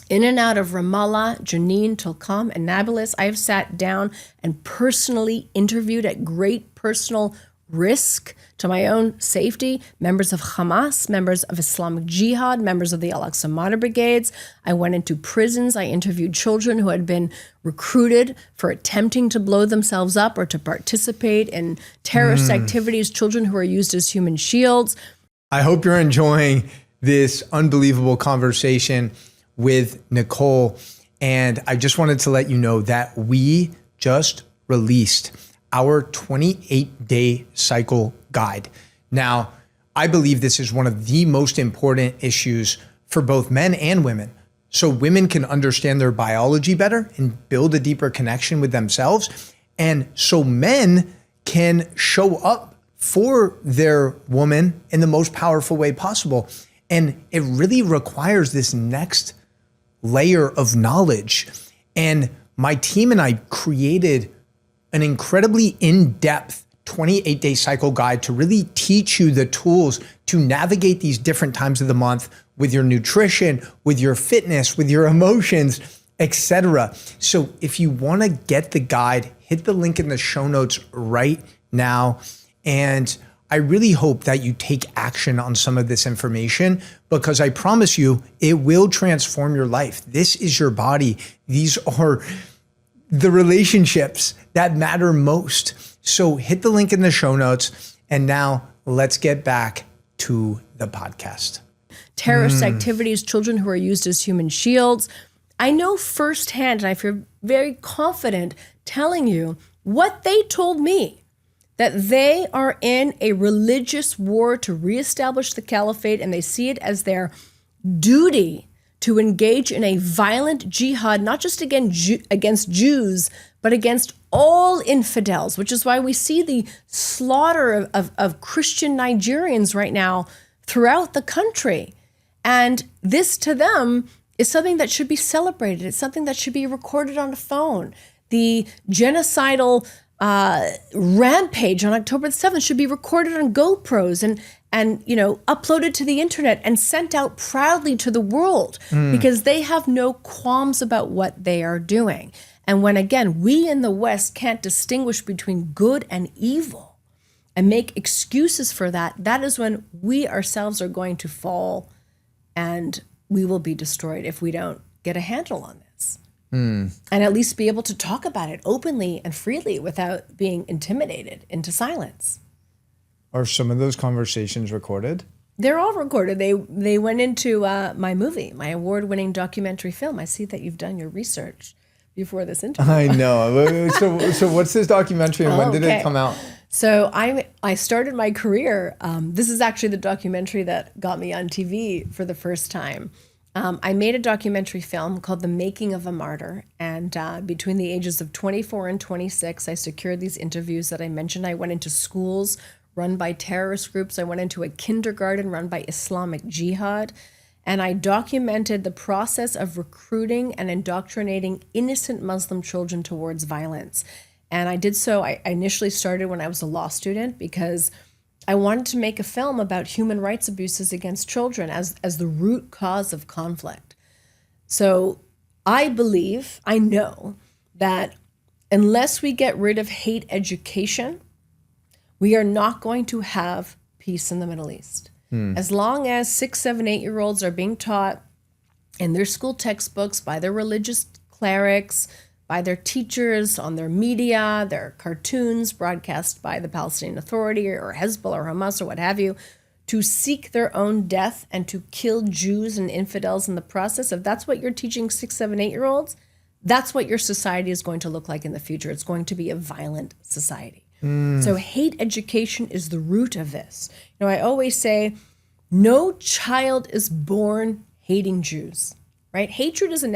in and out of Ramallah, Jenin, Tulkarm, and Nablus. I have sat down and personally interviewed at great personal risk to my own safety, members of Hamas, members of Islamic Jihad, members of the Al-Aqsa Martyr Brigades. I went into prisons. I interviewed children who had been recruited for attempting to blow themselves up or to participate in terrorist activities, children who are used as human shields. I hope you're enjoying this unbelievable conversation with Nicole. And I just wanted to let you know that we just released our 28-day cycle guide. Now, I believe this is one of the most important issues for both men and women. So women can understand their biology better and build a deeper connection with themselves. And so men can show up for their woman in the most powerful way possible. And it really requires this next layer of knowledge. And my team and I created an incredibly in-depth 28-day cycle guide to really teach you the tools to navigate these different times of the month with your nutrition, with your fitness, with your emotions, etc. So if you want to get the guide, hit the link in the show notes right now. And I really hope that you take action on some of this information because I promise you it will transform your life. This is your body. These are the relationships that matter most. So hit the link in the show notes. And now let's get back to the podcast. Terrorist activities, children who are used as human shields. I know firsthand, and I feel very confident telling you what they told me, that they are in a religious war to reestablish the caliphate, and they see it as their duty to engage in a violent jihad, not just against Jews, but against all infidels, which is why we see the slaughter of Christian Nigerians right now throughout the country. And this to them is something that should be celebrated. It's something that should be recorded on a phone. The genocidal rampage on October the 7th should be recorded on GoPros and uploaded to the internet and sent out proudly to the world because they have no qualms about what they are doing. And when, again, we in the West can't distinguish between good and evil and make excuses for that, that is when we ourselves are going to fall and we will be destroyed if we don't get a handle on this. And at least be able to talk about it openly and freely without being intimidated into silence. Are some of those conversations recorded? They're all recorded. They went into my movie, my award-winning documentary film. I see that you've done your research before this interview. I know. So what's this documentary and when did it come out? So I started my career. This is actually the documentary that got me on TV for the first time. I made a documentary film called The Making of a Martyr. And between the ages of 24 and 26, I secured these interviews that I mentioned. I went into schools run by terrorist groups. I went into a kindergarten run by Islamic Jihad. And I documented the process of recruiting and indoctrinating innocent Muslim children towards violence. And I did so, I initially started when I was a law student because I wanted to make a film about human rights abuses against children as the root cause of conflict. So I know that unless we get rid of hate education, we are not going to have peace in the Middle East. As long as 6, 7, 8-year-olds are being taught in their school textbooks by their religious clerics, by their teachers, on their media, their cartoons broadcast by the Palestinian Authority or Hezbollah or Hamas or what have you, to seek their own death and to kill Jews and infidels in the process, if that's what you're teaching 6, 7, 8-year-olds, that's what your society is going to look like in the future. It's going to be a violent society. So hate education is the root of this. I always say, no child is born hating Jews, right? Hatred is a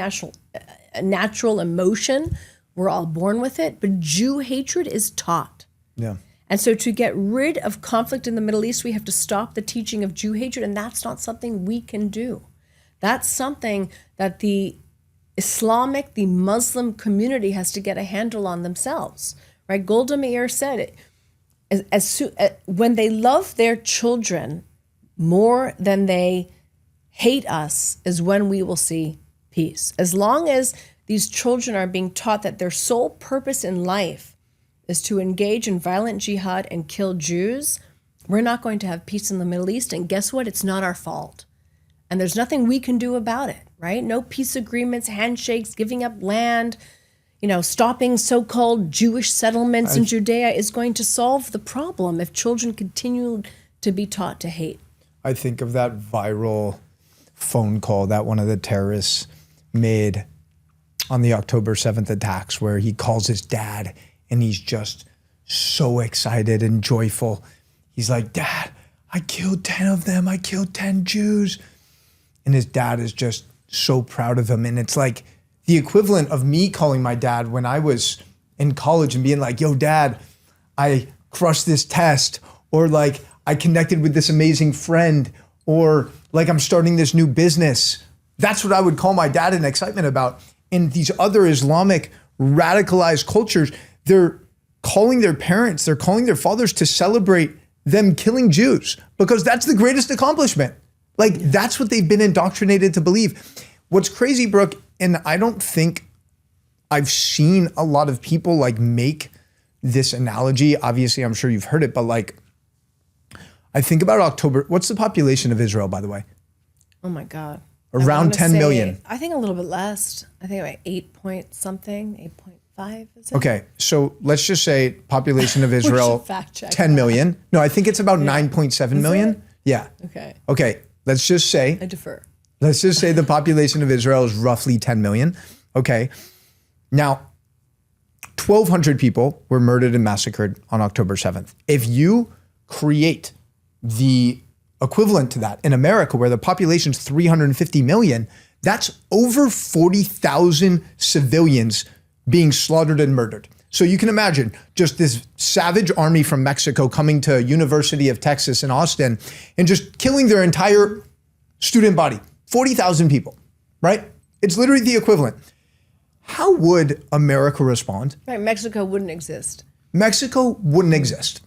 natural emotion. We're all born with it, but Jew hatred is taught. Yeah. And so to get rid of conflict in the Middle East, we have to stop the teaching of Jew hatred, and that's not something we can do. That's something that the Muslim community has to get a handle on themselves, right? Golda Meir said it, when they love their children more than they hate us is when we will see peace. As long as these children are being taught that their sole purpose in life is to engage in violent jihad and kill Jews, we're not going to have peace in the Middle East. And guess what? It's not our fault. And there's nothing we can do about it, right? No peace agreements, handshakes, giving up land, stopping so-called Jewish settlements in Judea is going to solve the problem if children continue to be taught to hate. I think of that viral phone call that one of the terrorists made on the October 7th attacks, where he calls his dad and he's just so excited and joyful. He's like, "Dad, I killed 10 of them. I killed 10 Jews." And his dad is just so proud of him. And it's like the equivalent of me calling my dad when I was in college and being like, "Yo, Dad, I crushed this test," or like, "I connected with this amazing friend," or like, "I'm starting this new business." That's what I would call my dad in excitement about. In these other Islamic radicalized cultures, they're calling their parents, they're calling their fathers to celebrate them killing Jews because that's the greatest accomplishment. Like, that's what they've been indoctrinated to believe. What's crazy, Brooke, and I don't think I've seen a lot of people like make this analogy. Obviously, I'm sure you've heard it, but like, I think about October. What's the population of Israel, by the way? Oh my God. Around 10 million. I think a little bit less. I think about 8 point something, 8.5 is it? Okay, so let's just say population of Israel, fact check 10 million. No, I think it's about 9.7 million. it? Yeah. Okay. Let's just say. I defer. Let's just say the population of Israel is roughly 10 million. Okay. Now, 1,200 people were murdered and massacred on October 7th. If you create the equivalent to that in America, where the population is 350 million, that's over 40,000 civilians being slaughtered and murdered. So you can imagine just this savage army from Mexico coming to University of Texas in Austin and just killing their entire student body, 40,000 people, right? It's literally the equivalent. How would America respond? Right, Mexico wouldn't exist. Mexico wouldn't exist.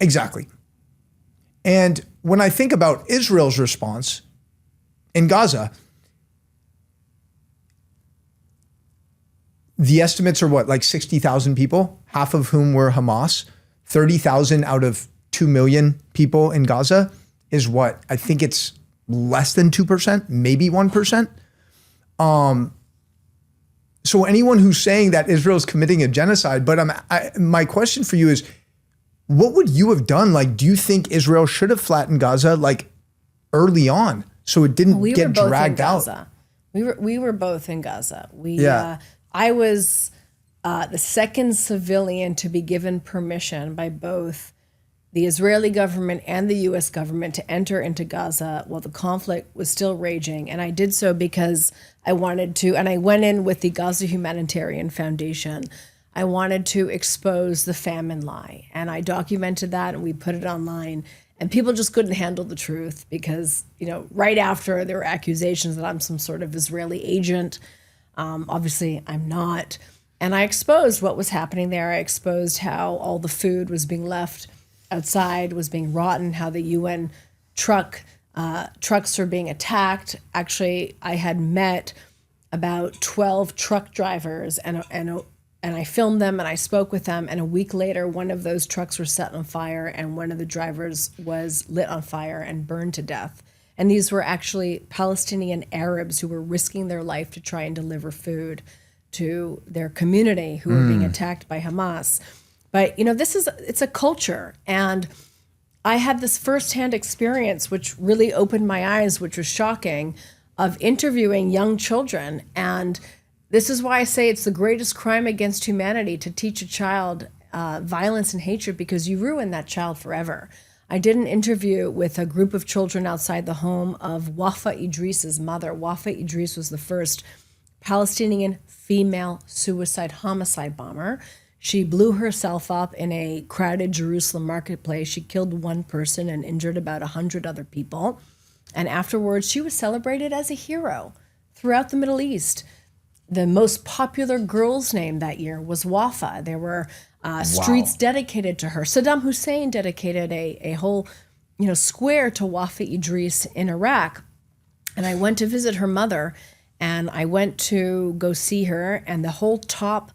Exactly. And when I think about Israel's response in Gaza, the estimates are what, like 60,000 people, half of whom were Hamas. 30,000 out of 2 million people in Gaza is what? I think it's less than 2%, maybe 1%. So anyone who's saying that Israel's committing a genocide, but my question for you is, what would you have done? Like, do you think Israel should have flattened Gaza like early on so it didn't get dragged out? We were both in Gaza. Yeah. I was the second civilian to be given permission by both the Israeli government and the U.S. government to enter into Gaza while the conflict was still raging. And I did so because I wanted to, and I went in with the Gaza Humanitarian Foundation. I wanted to expose the famine lie. And I documented that and we put it online. And people just couldn't handle the truth because, right after there were accusations that I'm some sort of Israeli agent. Obviously, I'm not. And I exposed what was happening there. I exposed how all the food was being left outside, was being rotten, how the UN trucks were being attacked. Actually, I had met about 12 truck drivers and I filmed them and I spoke with them. And a week later, one of those trucks were set on fire and one of the drivers was lit on fire and burned to death. And these were actually Palestinian Arabs who were risking their life to try and deliver food to their community who were being attacked by Hamas. But, it's a culture. And I had this firsthand experience, which really opened my eyes, which was shocking, of interviewing young children. And this is why I say it's the greatest crime against humanity to teach a child violence and hatred, because you ruin that child forever. I did an interview with a group of children outside the home of Wafa Idris's mother. Wafa Idris was the first Palestinian female suicide homicide bomber. She blew herself up in a crowded Jerusalem marketplace. She killed one person and injured about 100 other people. And afterwards, she was celebrated as a hero throughout the Middle East. the most popular girl's name that year was Wafa. There were streets dedicated to her. Saddam Hussein dedicated a whole square to Wafa Idris in Iraq. And I went to visit her mother, and I went to go see her, and the whole top,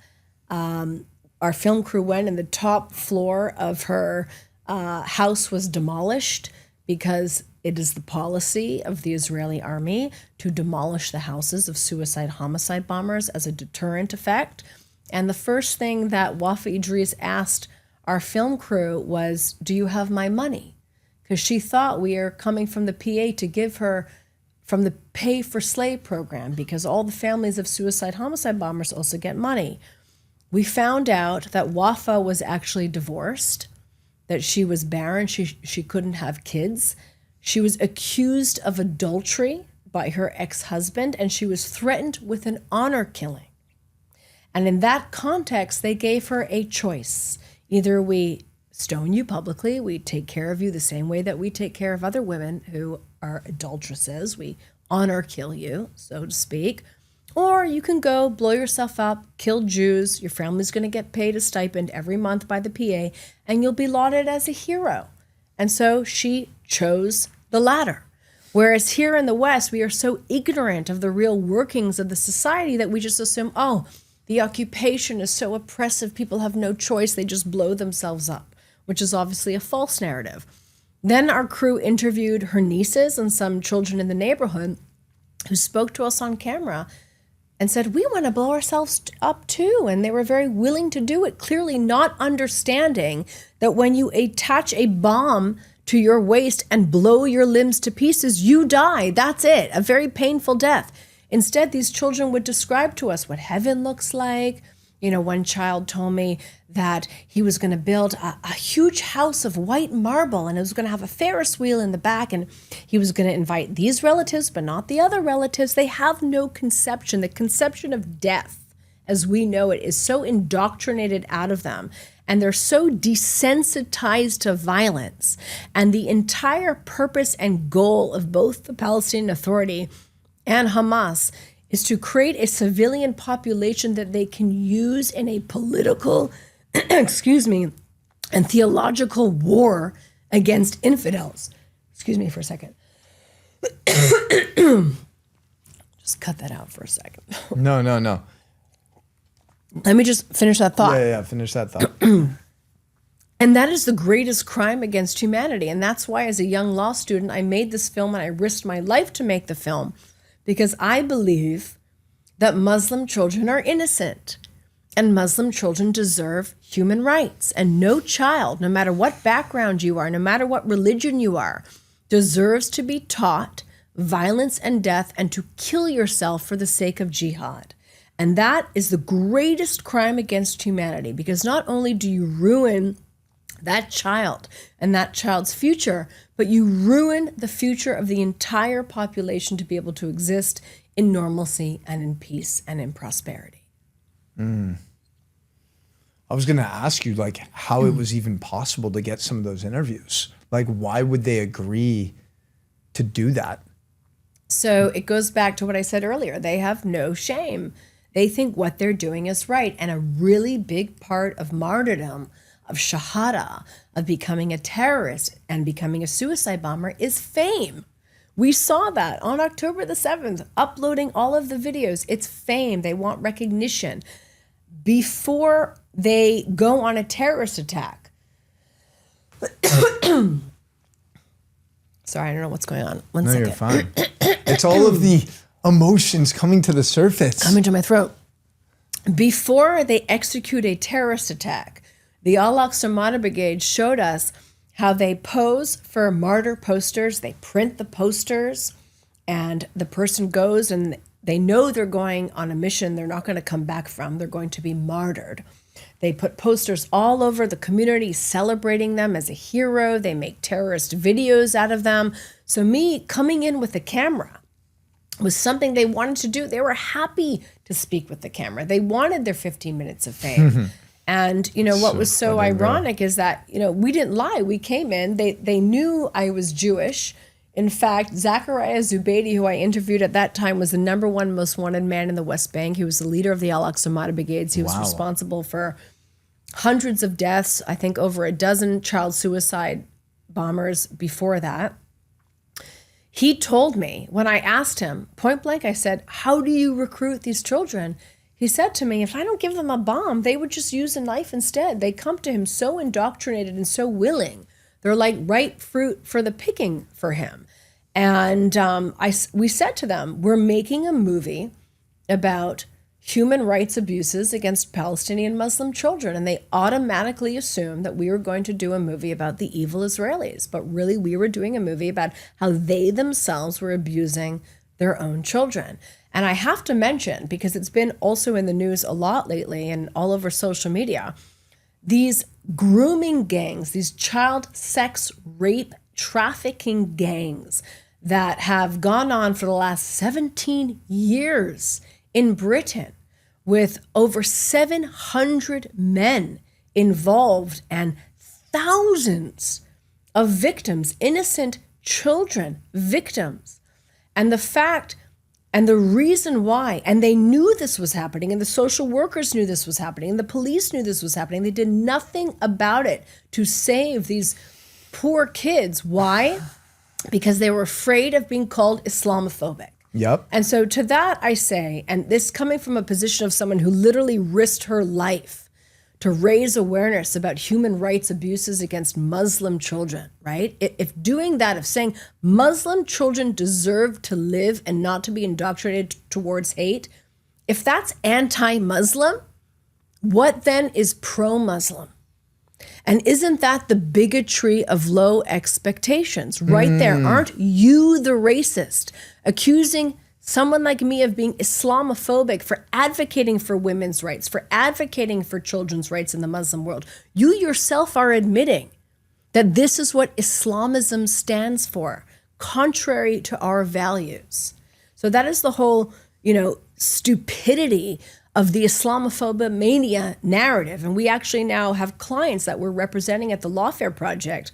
our film crew went, and the top floor of her house was demolished because it is the policy of the Israeli army to demolish the houses of suicide homicide bombers as a deterrent effect. And the first thing that Wafa Idris asked our film crew was, "Do you have my money?" Because she thought we are coming from the PA to give her from the Pay for Slay program, because all the families of suicide homicide bombers also get money. We found out that Wafa was actually divorced, that she was barren, she couldn't have kids. She was accused of adultery by her ex-husband, and she was threatened with an honor killing. And in that context, they gave her a choice. Either we stone you publicly, we take care of you the same way that we take care of other women who are adulteresses, we honor kill you, so to speak, or you can go blow yourself up, kill Jews, your family's going to get paid a stipend every month by the PA, and you'll be lauded as a hero. And so she chose the latter. Whereas here in the West, we are so ignorant of the real workings of the society that we just assume, oh, the occupation is so oppressive, people have no choice, they just blow themselves up, which is obviously a false narrative. Then our crew interviewed her nieces and some children in the neighborhood who spoke to us on camera and said, we want to blow ourselves up too. And they were very willing to do it, clearly not understanding that when you attach a bomb to your waist and blow your limbs to pieces, you die. That's it, a very painful death. Instead, these children would describe to us what heaven looks like. One child told me that he was going to build a huge house of white marble, and it was going to have a Ferris wheel in the back, and he was going to invite these relatives, but not the other relatives. They have no conception. The conception of death, as we know it, is so indoctrinated out of them, and they're so desensitized to violence. And the entire purpose and goal of both the Palestinian Authority and Hamas is to create a civilian population that they can use in a political, and theological war against infidels. Excuse me for a second. Just cut that out for a second. No. Let me just finish that thought. Yeah, finish that thought. And that is the greatest crime against humanity. And that's why, as a young law student, I made this film, and I risked my life to make the film, because I believe that Muslim children are innocent, and Muslim children deserve human rights. And no child, no matter what background you are, no matter what religion you are, deserves to be taught violence and death and to kill yourself for the sake of jihad. And that is the greatest crime against humanity, because not only do you ruin that child and that child's future, but you ruin the future of the entire population to be able to exist in normalcy and in peace and in prosperity. I was going to ask you, how it was even possible to get some of those interviews. Why would they agree to do that? So it goes back to what I said earlier. They have no shame. They think what they're doing is right. And a really big part of martyrdom, of shahada, of becoming a terrorist and becoming a suicide bomber is fame. We saw that on October the 7th, uploading all of the videos. It's fame. They want recognition. Before they go on a terrorist attack. Sorry, I don't know what's going on. One second. You're fine. It's all of the emotions coming to the surface. Coming to my throat. Before they execute a terrorist attack, the Al-Aqsa Martyr Brigade showed us how they pose for martyr posters. They print the posters, and the person goes, and they know they're going on a mission they're not going to come back from. They're going to be martyred. They put posters all over the community celebrating them as a hero. They make terrorist videos out of them. So me coming in with a camera was something they wanted to do. They were happy to speak with the camera. They wanted their 15 minutes of fame. And, what was so ironic is that, we didn't lie. We came in, they knew I was Jewish. In fact, Zachariah Zubeidi, who I interviewed at that time, was the #1 most wanted man in the West Bank. He was the leader of the Al-Aqsa Mata Brigades. He was responsible for hundreds of deaths, I think over a dozen child suicide bombers before that. He told me, when I asked him, point blank, I said, how do you recruit these children? He said to me, if I don't give them a bomb, they would just use a knife instead. They come to him so indoctrinated and so willing. They're like ripe fruit for the picking for him. And we said to them, we're making a movie about human rights abuses against Palestinian Muslim children. And they automatically assumed that we were going to do a movie about the evil Israelis. But really, we were doing a movie about how they themselves were abusing their own children. And I have to mention, because it's been also in the news a lot lately and all over social media, these grooming gangs, these child sex, rape, trafficking gangs that have gone on for the last 17 years in Britain, with over 700 men involved and thousands of victims, innocent children, victims. And the fact and the reason why, and they knew this was happening, and the social workers knew this was happening, and the police knew this was happening. They did nothing about it to save these poor kids. Why? Because they were afraid of being called Islamophobic. Yep. And so to that I say, and this coming from a position of someone who literally risked her life to raise awareness about human rights abuses against Muslim children, right? If doing that, if saying Muslim children deserve to live and not to be indoctrinated towards hate, if that's anti-Muslim, what then is pro-Muslim? And isn't that the bigotry of low expectations right there? Aren't you the racist accusing someone like me of being Islamophobic for advocating for women's rights, for advocating for children's rights in the Muslim world? You yourself are admitting that this is what Islamism stands for, contrary to our values. So that is the whole, stupidity of the Islamophobia mania narrative. And we actually now have clients that we're representing at the Lawfare Project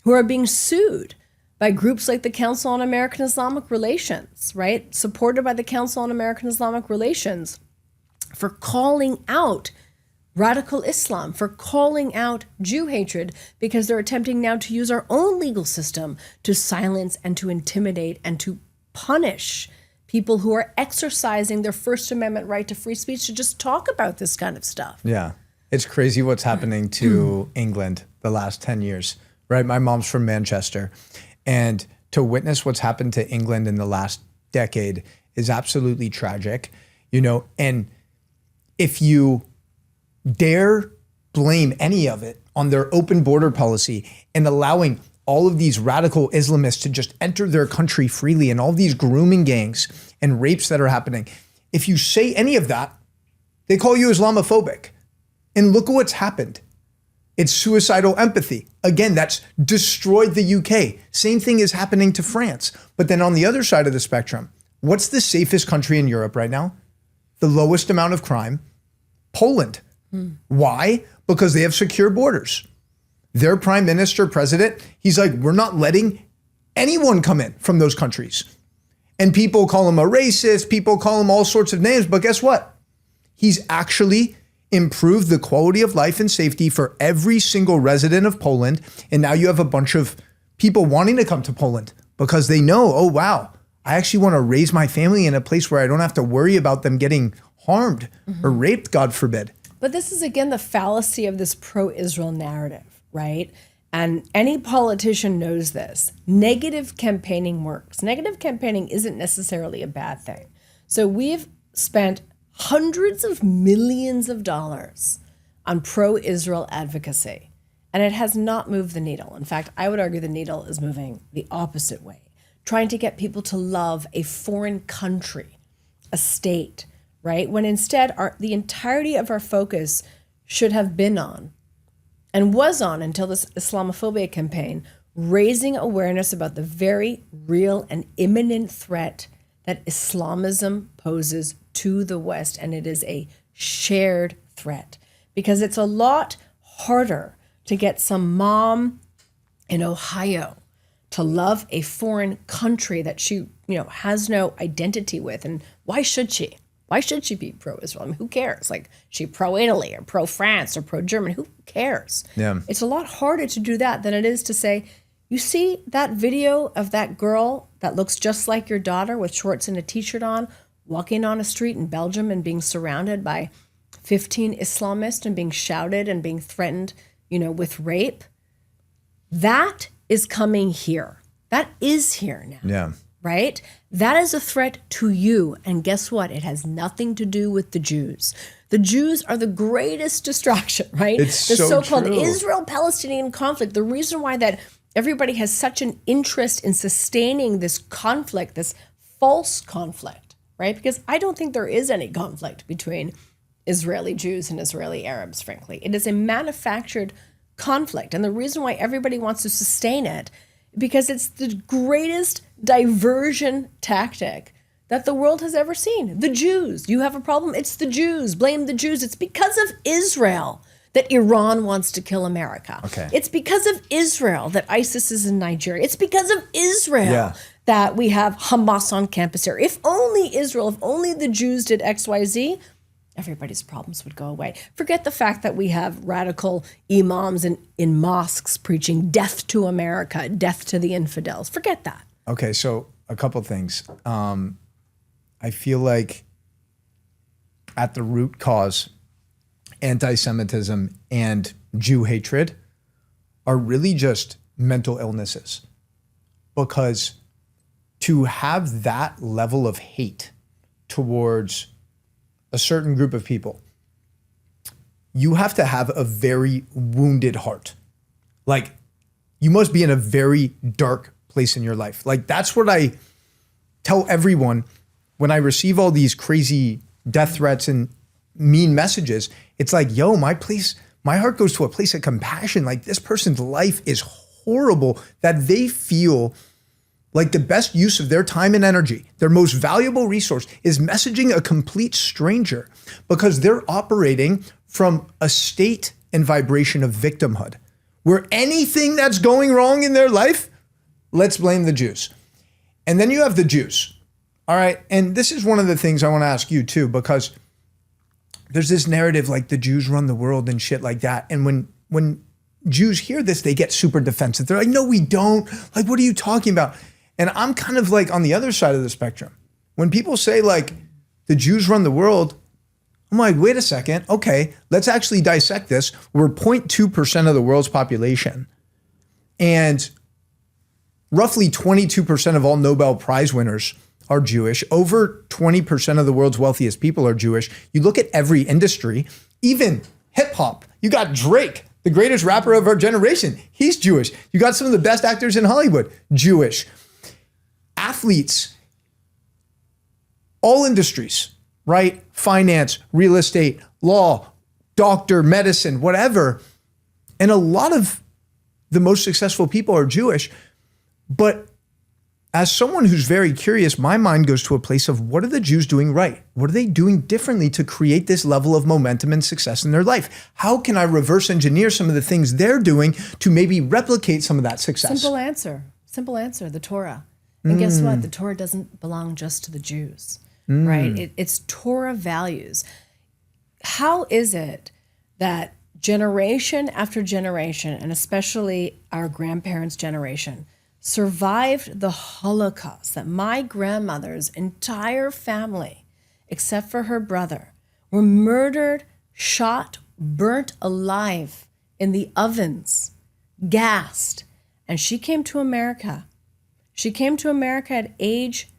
who are being sued by groups like the Council on American Islamic Relations, right? Supported by the Council on American Islamic Relations, for calling out radical Islam, for calling out Jew hatred, because they're attempting now to use our own legal system to silence and to intimidate and to punish people who are exercising their First Amendment right to free speech to just talk about this kind of stuff. Yeah. It's crazy what's happening to England the last 10 years, right? My mom's from Manchester. And to witness what's happened to England in the last decade is absolutely tragic, and if you dare blame any of it on their open border policy and allowing all of these radical Islamists to just enter their country freely and all these grooming gangs and rapes that are happening, if you say any of that, they call you Islamophobic. And look at what's happened. It's suicidal empathy. Again, that's destroyed the UK. Same thing is happening to France. But then on the other side of the spectrum, what's the safest country in Europe right now? The lowest amount of crime? Poland. Why? Because they have secure borders. Their prime minister, president, he's like, we're not letting anyone come in from those countries. And people call him a racist, people call him all sorts of names, but guess what? He's actually improved the quality of life and safety for every single resident of Poland. And now you have a bunch of people wanting to come to Poland because they know, oh, wow, I actually want to raise my family in a place where I don't have to worry about them getting harmed or raped, God forbid. But this is, again, the fallacy of this pro-Israel narrative, right? And any politician knows this. Negative campaigning works. Negative campaigning isn't necessarily a bad thing. So we've spent hundreds of millions of dollars on pro-Israel advocacy, and it has not moved the needle. In fact, I would argue the needle is moving the opposite way, trying to get people to love a foreign country, a state, right? When instead the entirety of our focus should have been on, and was on until this Islamophobia campaign, raising awareness about the very real and imminent threat that Islamism poses to the West, and it is a shared threat. Because it's a lot harder to get some mom in Ohio to love a foreign country that she, has no identity with. And why should she? Why should she be pro-Israel? I mean, who cares? Like, she pro-Italy or pro-France or pro-German? Who cares? Yeah. It's a lot harder to do that than it is to say, you see that video of that girl that looks just like your daughter with shorts and a t-shirt on, walking on a street in Belgium and being surrounded by 15 Islamists and being shouted and being threatened, with rape? That is coming here. That is here now. Yeah. Right? That is a threat to you. And guess what? It has nothing to do with the Jews. The Jews are the greatest distraction, right? It's the so so-called true. Israel-Palestinian conflict. The reason why that everybody has such an interest in sustaining this conflict, this false conflict, right? Because I don't think there is any conflict between Israeli Jews and Israeli Arabs, frankly. It is a manufactured conflict. And the reason why everybody wants to sustain it, because it's the greatest diversion tactic that the world has ever seen. The Jews. You have a problem? It's the Jews. Blame the Jews. It's because of Israel that Iran wants to kill America. Okay. It's because of Israel that ISIS is in Nigeria. It's because of Israel that we have Hamas on campus here. If only Israel, if only the Jews did X, Y, Z, everybody's problems would go away. Forget the fact that we have radical imams in mosques preaching death to America, death to the infidels. Forget that. Okay, so a couple things. I feel like at the root cause, anti-Semitism and Jew hatred are really just mental illnesses. Because to have that level of hate towards a certain group of people, you have to have a very wounded heart. Like, you must be in a very dark place in your life. Like, that's what I tell everyone when I receive all these crazy death threats and mean messages. It's like, yo, my heart goes to a place of compassion. Like, this person's life is horrible, that they feel like the best use of their time and energy, their most valuable resource, is messaging a complete stranger because they're operating from a state and vibration of victimhood, where anything that's going wrong in their life, let's blame the Jews. And then you have the Jews. All right. And this is one of the things I want to ask you too, because there's this narrative like the Jews run the world and shit like that. And when Jews hear this, they get super defensive. They're like, no, we don't. Like, what are you talking about? And I'm kind of like on the other side of the spectrum. When people say like the Jews run the world, I'm like, wait a second. Okay, let's actually dissect this. We're 0.2% of the world's population. And roughly 22% of all Nobel Prize winners are Jewish. Over 20% of the world's wealthiest people are Jewish. You look at every industry, even hip hop. You got Drake, the greatest rapper of our generation. He's Jewish. You got some of the best actors in Hollywood, Jewish. Athletes, all industries, right? Finance, real estate, law, doctor, medicine, whatever. And a lot of the most successful people are Jewish. But as someone who's very curious, my mind goes to a place of, what are the Jews doing right? What are they doing differently to create this level of momentum and success in their life? How can I reverse engineer some of the things they're doing to maybe replicate some of that success? Simple answer, the Torah. And guess what? The Torah doesn't belong just to the Jews, right? It's Torah values. How is it that generation after generation, and especially our grandparents' generation, survived the Holocaust, that my grandmother's entire family, except for her brother, were murdered, shot, burnt alive in the ovens, gassed. And she came to America. She came to America at age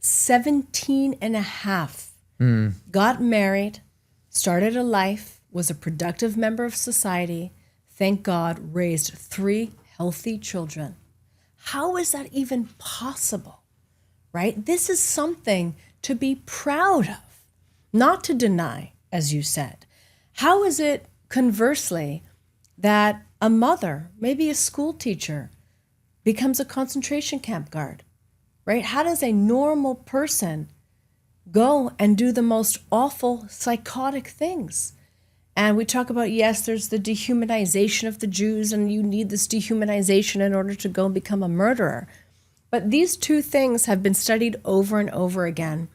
17 and a half, got married, started a life, was a productive member of society, thank God, raised 3 healthy children. How is that even possible, right? This is something to be proud of, not to deny, as you said. How is it, conversely, that a mother, maybe a school teacher, becomes a concentration camp guard, right? How does a normal person go and do the most awful, psychotic things? And we talk about, yes, there's the dehumanization of the Jews, and you need this dehumanization in order to go and become a murderer. But these two things have been studied over and over again.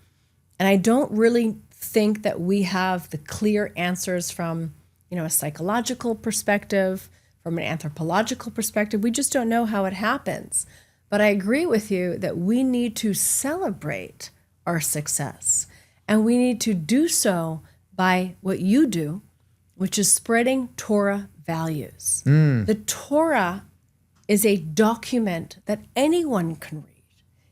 And I don't really think that we have the clear answers from, a psychological perspective, from an anthropological perspective. We just don't know how it happens. But I agree with you that we need to celebrate our success. And we need to do so by what you do, which is spreading Torah values. The Torah is a document that anyone can read.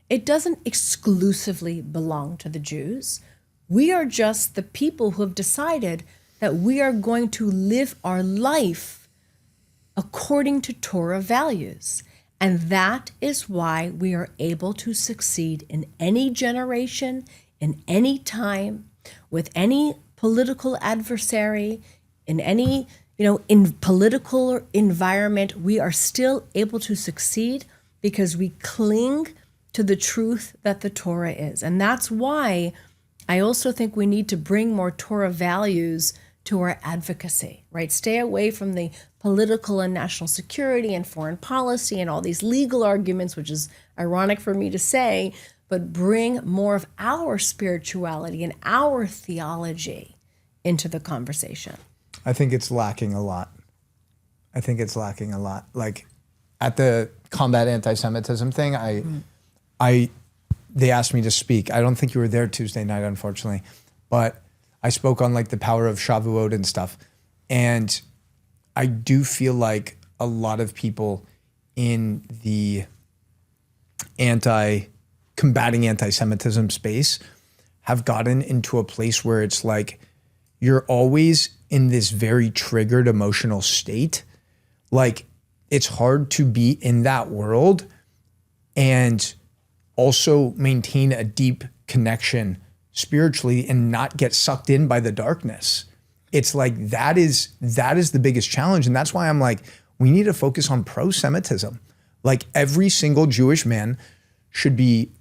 It doesn't exclusively belong to the Jews. We are just the people who have decided that we are going to live our life according to Torah values. And that is why we are able to succeed in any generation, in any time, with any political adversary, in any, in political environment. We are still able to succeed because we cling to the truth that the Torah is. And that's why I also think we need to bring more Torah values to our advocacy, right? Stay away from the political and national security and foreign policy and all these legal arguments, which is ironic for me to say, but bring more of our spirituality and our theology into the conversation. I think it's lacking a lot. Like at the Combat Anti-Semitism thing, they asked me to speak. I don't think you were there Tuesday night, unfortunately, but I spoke on like the power of Shavuot and stuff. And I do feel like a lot of people in the combating anti-Semitism space have gotten into a place where it's like you're always in this very triggered emotional state. Like it's hard to be in that world and also maintain a deep connection spiritually and not get sucked in by the darkness. It's like that is the biggest challenge. And that's why I'm like, we need to focus on pro-Semitism. Like every single Jewish man should be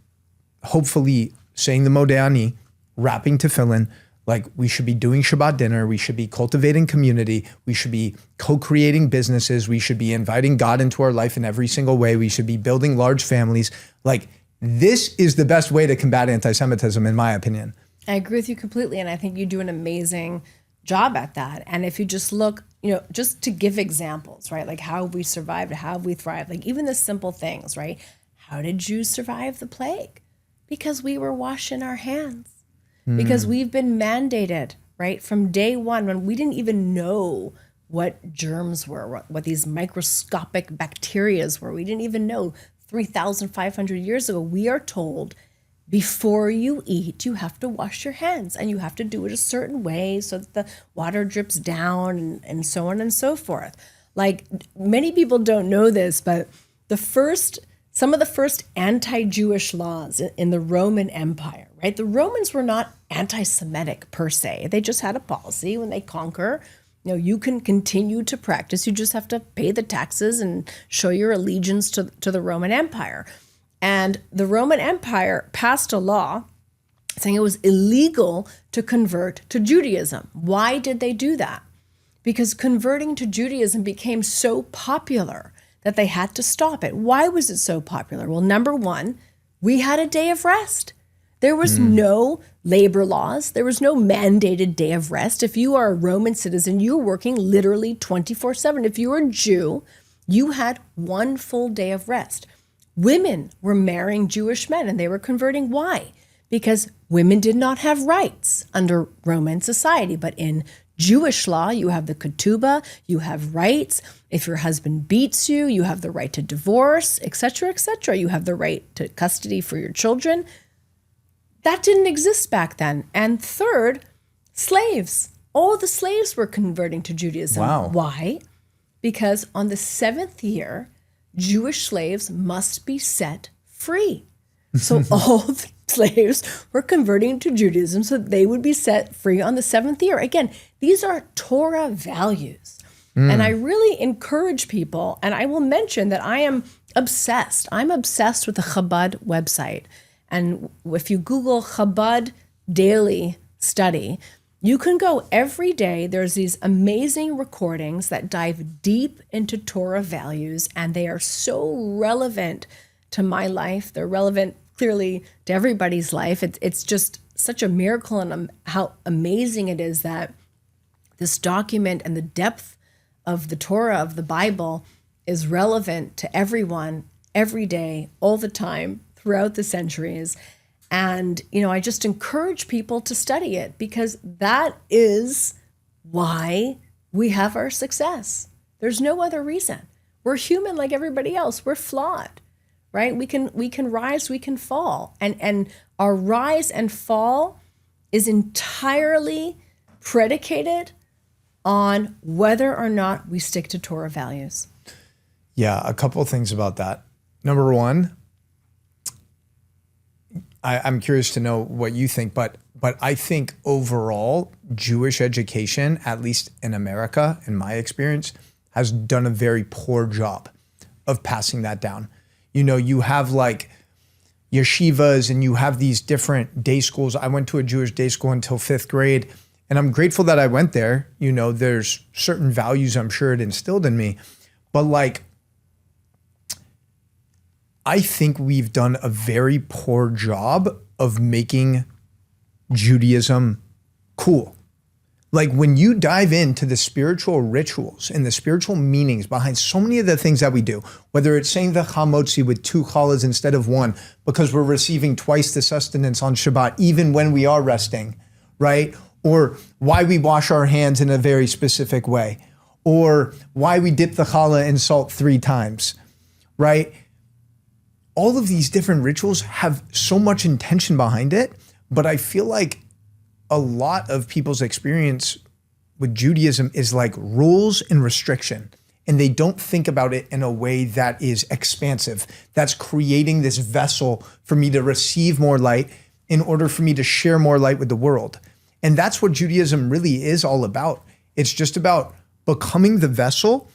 hopefully saying the Modeh, rapping tefillin. Like we should be doing Shabbat dinner. We should be cultivating community. We should be co-creating businesses. We should be inviting God into our life in every single way. We should be building large families. Like this is the best way to combat anti-Semitism, in my opinion. I agree with you completely. And I think you do an amazing job at that. And if you just look, just to give examples, right? Like how have we survived, how have we thrived? Like even the simple things, right? How did Jews survive the plague? Because we were washing our hands. Because we've been mandated, right? From day one, when we didn't even know what germs were, what these microscopic bacterias were. We didn't even know 3,500 years ago. We are told before you eat, you have to wash your hands and you have to do it a certain way so that the water drips down and so on and so forth. Like many people don't know this, but some of the first anti-Jewish laws in the Roman Empire, right? The Romans were not anti-Semitic per se. They just had a policy when they conquer. You can continue to practice. You just have to pay the taxes and show your allegiance to the Roman Empire. And the Roman Empire passed a law saying it was illegal to convert to Judaism. Why did they do that? Because converting to Judaism became so popular that they had to stop it. Why was it so popular? Well, number one, we had a day of rest. There was no labor laws. There was no mandated day of rest. If you are a Roman citizen, you were working literally 24/7. If you were a Jew, you had one full day of rest. Women were marrying Jewish men and they were converting. Why? Because women did not have rights under Roman society, but in Jewish law, you have the ketubah, you have rights. If your husband beats you, you have the right to divorce, etc., etc. You have the right to custody for your children. That didn't exist back then. And third, slaves. All the slaves were converting to Judaism. Wow. Why? Because on the 7th year, Jewish slaves must be set free. So all the slaves were converting to Judaism so they would be set free on the 7th year. Again, these are Torah values. And I really encourage people, and I will mention that I am obsessed. I'm obsessed with the Chabad website. And if you Google Chabad Daily Study, You can go every day. There's these amazing recordings that dive deep into Torah values, and they are so relevant to my life. They're relevant clearly to everybody's life. It's just such a miracle, and how amazing it is that this document and the depth of the Torah, of the Bible, is relevant to everyone, every day, all the time, throughout the centuries. And, I just encourage people to study it, because that is why we have our success. There's no other reason. We're human like everybody else. We're flawed, right? We can rise, we can fall. And our rise and fall is entirely predicated on whether or not we stick to Torah values. Yeah, a couple of things about that. Number one, I'm curious to know what you think, but I think overall, Jewish education, at least in America, in my experience, has done a very poor job of passing that down. You have like yeshivas and you have these different day schools. I went to a Jewish day school until 5th grade, and I'm grateful that I went there. There's certain values I'm sure it instilled in me, but like, I think we've done a very poor job of making Judaism cool. Like, when you dive into the spiritual rituals and the spiritual meanings behind so many of the things that we do, whether it's saying the chamotzi with 2 challahs instead of 1 because we're receiving twice the sustenance on Shabbat, even when we are resting, right? Or why we wash our hands in a very specific way, or why we dip the challah in salt 3 times, right? All of these different rituals have so much intention behind it, but I feel like a lot of people's experience with Judaism is like rules and restriction, and they don't think about it in a way that is expansive, that's creating this vessel for me to receive more light in order for me to share more light with the world. And that's what Judaism really is all about. It's just about becoming the vessel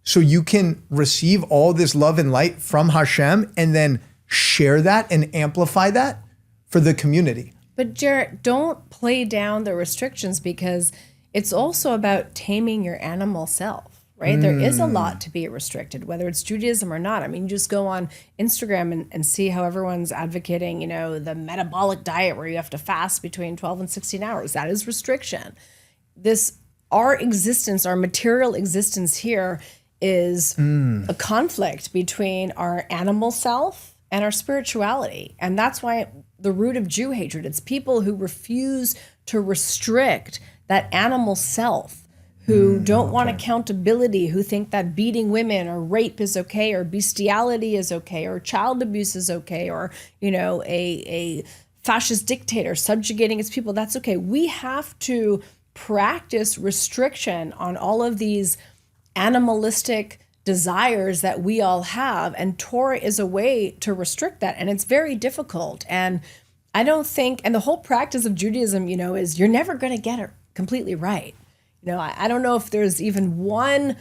so you can receive all this love and light from Hashem and then share that and amplify that for the community. But Jarrett, don't play down the restrictions, because it's also about taming your animal self, right? There is a lot to be restricted, whether it's Judaism or not. I mean, you just go on Instagram and see how everyone's advocating, the metabolic diet where you have to fast between 12 and 16 hours. That is restriction. Our existence, our material existence here is a conflict between our animal self and our spirituality. And that's why the root of Jew hatred, it's people who refuse to restrict that animal self, who don't want accountability, who think that beating women or rape is okay, or bestiality is okay, or child abuse is okay, or, a fascist dictator subjugating its people, that's okay. We have to practice restriction on all of these animalistic desires that we all have, and Torah is a way to restrict that, and it's very difficult. And I don't think, and the whole practice of Judaism, is you're never going to get it completely right. I don't know if there's even one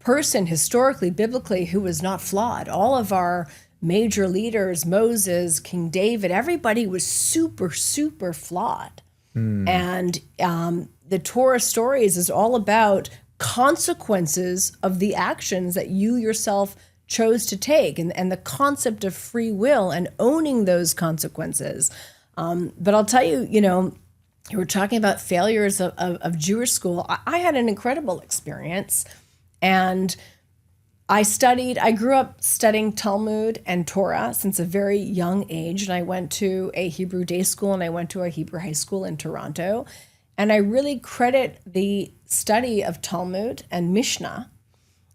person historically, biblically, who was not flawed. All of our major leaders, Moses, King David, everybody was super, super flawed. And the Torah stories is all about consequences of the actions that you yourself chose to take, and the concept of free will and owning those consequences. But I'll tell you, you were talking about failures of Jewish school. I had an incredible experience, and I grew up studying Talmud and Torah since a very young age, and I went to a Hebrew day school and I went to a Hebrew high school in Toronto. And I really credit the study of Talmud and Mishnah,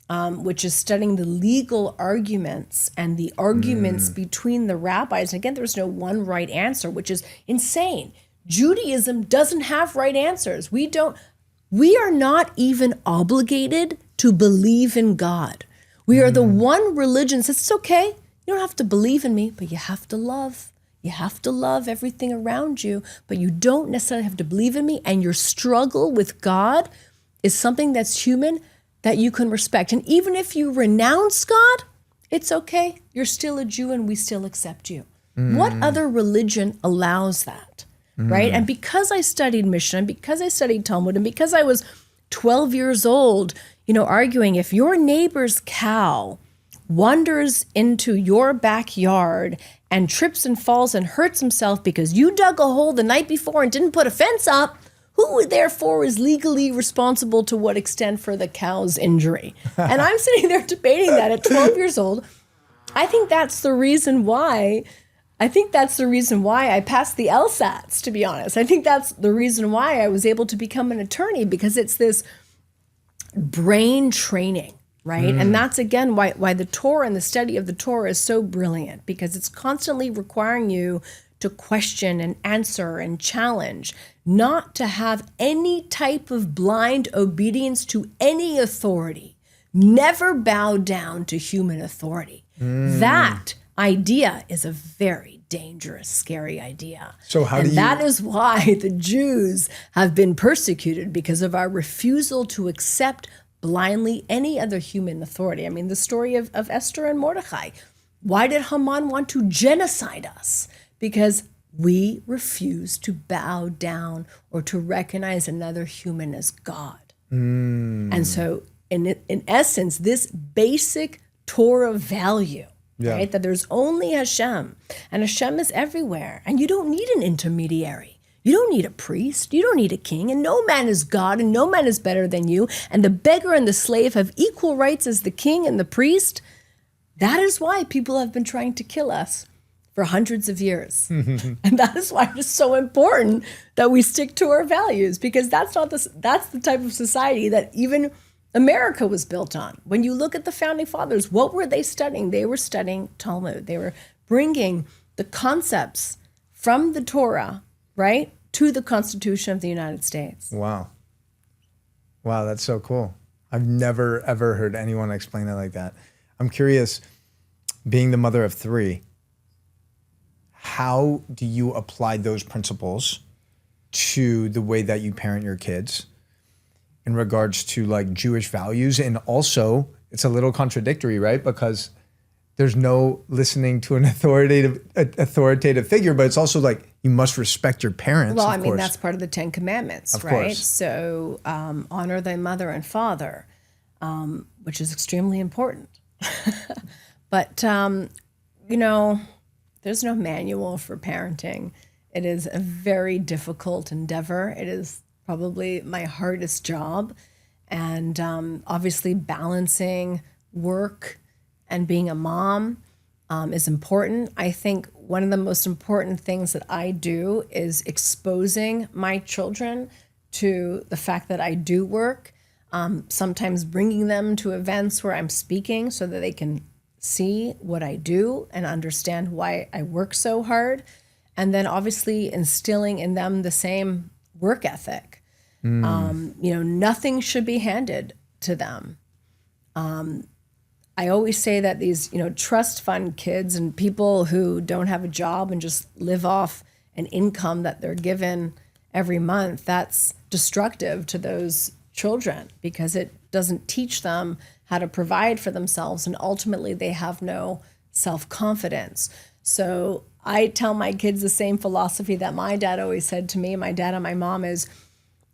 which is studying the legal arguments and the arguments between the rabbis. And again, there's no one right answer, which is insane. Judaism doesn't have right answers. We are not even obligated to believe in God. We are the one religion that says, it's okay, you don't have to believe in me, but you have to love. You have to love everything around you, but you don't necessarily have to believe in me. And your struggle with God is something that's human, that you can respect. And even if you renounce God, it's okay. You're still a Jew and we still accept you. What other religion allows that? right? And because I studied Mishnah, and because I studied Talmud, and because I was 12 years old, arguing if your neighbor's cow wanders into your backyard and trips and falls and hurts himself because you dug a hole the night before and didn't put a fence up, who therefore is legally responsible to what extent for the cow's injury? And I'm sitting there debating that at 12 years old. I think that's the reason why I passed the LSATs, to be honest. I think that's the reason why I was able to become an attorney, because it's this brain training, right? And that's, again, why the Torah and the study of the Torah is so brilliant, because it's constantly requiring you to question and answer and challenge, not to have any type of blind obedience to any authority. Never bow down to human authority. That idea is a very dangerous, scary idea. So that is why the Jews have been persecuted, because of our refusal to accept blindly any other human authority. I mean, the story of Esther and Mordecai. Why did Haman want to genocide us? Because we refuse to bow down or to recognize another human as God. And so, in essence, this basic Torah value, right, that there's only Hashem, and Hashem is everywhere, and you don't need an intermediary. You don't need a priest. You don't need a king, and no man is God, and no man is better than you, and the beggar and the slave have equal rights as the king and the priest. That is why people have been trying to kill us for hundreds of years. And that is why it's so important that we stick to our values, because that's the type of society that even America was built on. When you look at the founding fathers, what were they studying? They were studying Talmud. They were bringing the concepts from the Torah, right, to the Constitution of the United States. Wow, that's so cool. I've never, ever heard anyone explain it like that. I'm curious, being the mother of three, how do you apply those principles to the way that you parent your kids in regards to like Jewish values? And also, it's a little contradictory, right? Because there's no listening to an authoritative figure, but it's also like you must respect your parents. Well, I mean, that's part of the Ten Commandments, of right? Course. So honor thy mother and father, which is extremely important. But, there's no manual for parenting. It is a very difficult endeavor. It is probably my hardest job. And obviously balancing work and being a mom is important. I think one of the most important things that I do is exposing my children to the fact that I do work, sometimes bringing them to events where I'm speaking so that they can see what I do and understand why I work so hard. And then obviously instilling in them the same work ethic. Nothing should be handed to them. I always say that these, trust fund kids and people who don't have a job and just live off an income that they're given every month, that's destructive to those children, because it doesn't teach them how to provide for themselves, and ultimately they have no self-confidence. So I tell my kids the same philosophy that my dad always said to me, my dad and my mom, is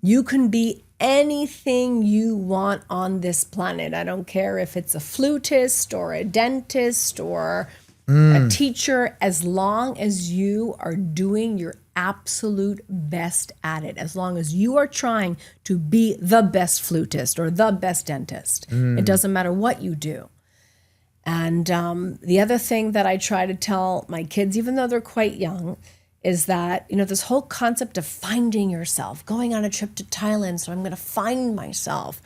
you can be anything you want on this planet. I don't care if it's a flutist or a dentist or a teacher, as long as you are doing your absolute best at it, as long as you are trying to be the best flutist or the best dentist. It doesn't matter what you do. And the other thing that I try to tell my kids, even though they're quite young, is that, this whole concept of finding yourself, going on a trip to Thailand, so I'm going to find myself.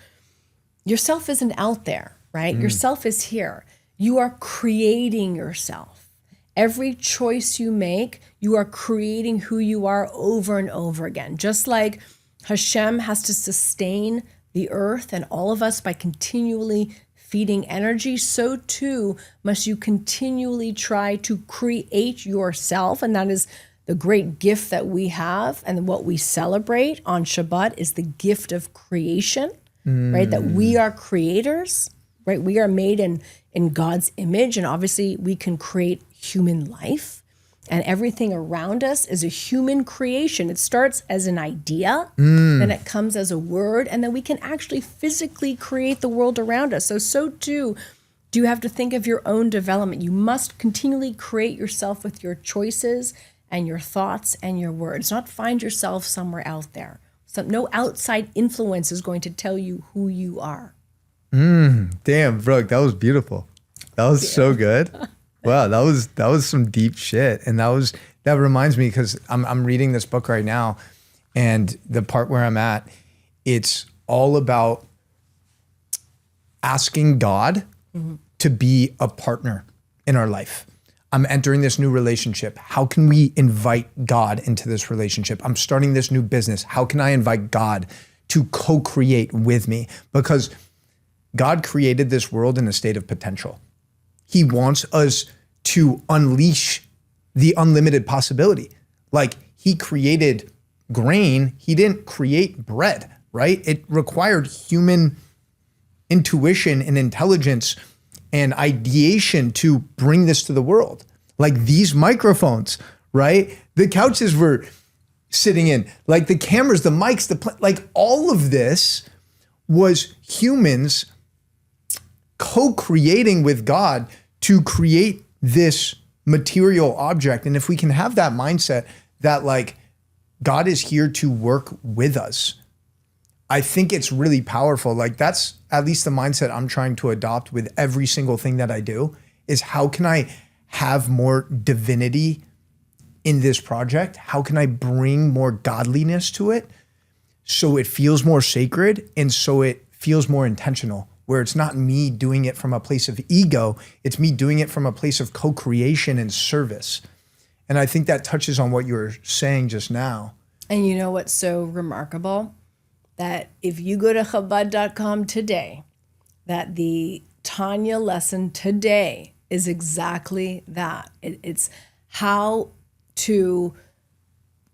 Yourself isn't out there, right? Yourself is here. You are creating yourself. Every choice you make, you are creating who you are over and over again. Just like Hashem has to sustain the earth and all of us by continually feeding energy, so too must you continually try to create yourself. And that is the great gift that we have, and what we celebrate on Shabbat is the gift of creation, right? That we are creators, right? We are made in God's image, and obviously we can create human life. And everything around us is a human creation. It starts as an idea, then it comes as a word, and then we can actually physically create the world around us. So too, do you have to think of your own development. You must continually create yourself with your choices and your thoughts and your words, not find yourself somewhere out there. So no outside influence is going to tell you who you are. Damn, Brooke, that was beautiful. That was so good. Wow, that was some deep shit. And that reminds me, because I'm reading this book right now, and the part where I'm at, it's all about asking God to be a partner in our life. I'm entering this new relationship. How can we invite God into this relationship? I'm starting this new business. How can I invite God to co-create with me? Because God created this world in a state of potential. He wants us to unleash the unlimited possibility. Like, he created grain, he didn't create bread, right? It required human intuition and intelligence and ideation to bring this to the world. Like these microphones, right? The couches we're sitting in, like the cameras, the mics, like all of this was humans co-creating with God to create this material object. And if we can have that mindset that like God is here to work with us, I think it's really powerful. Like that's at least the mindset I'm trying to adopt with every single thing that I do, is how can I have more divinity in this project? How can I bring more godliness to it so it feels more sacred and so it feels more intentional, where it's not me doing it from a place of ego, it's me doing it from a place of co-creation and service. And I think that touches on what you were saying just now. And you know what's so remarkable? That if you go to Chabad.com today, that the Tanya lesson today is exactly that. It's how to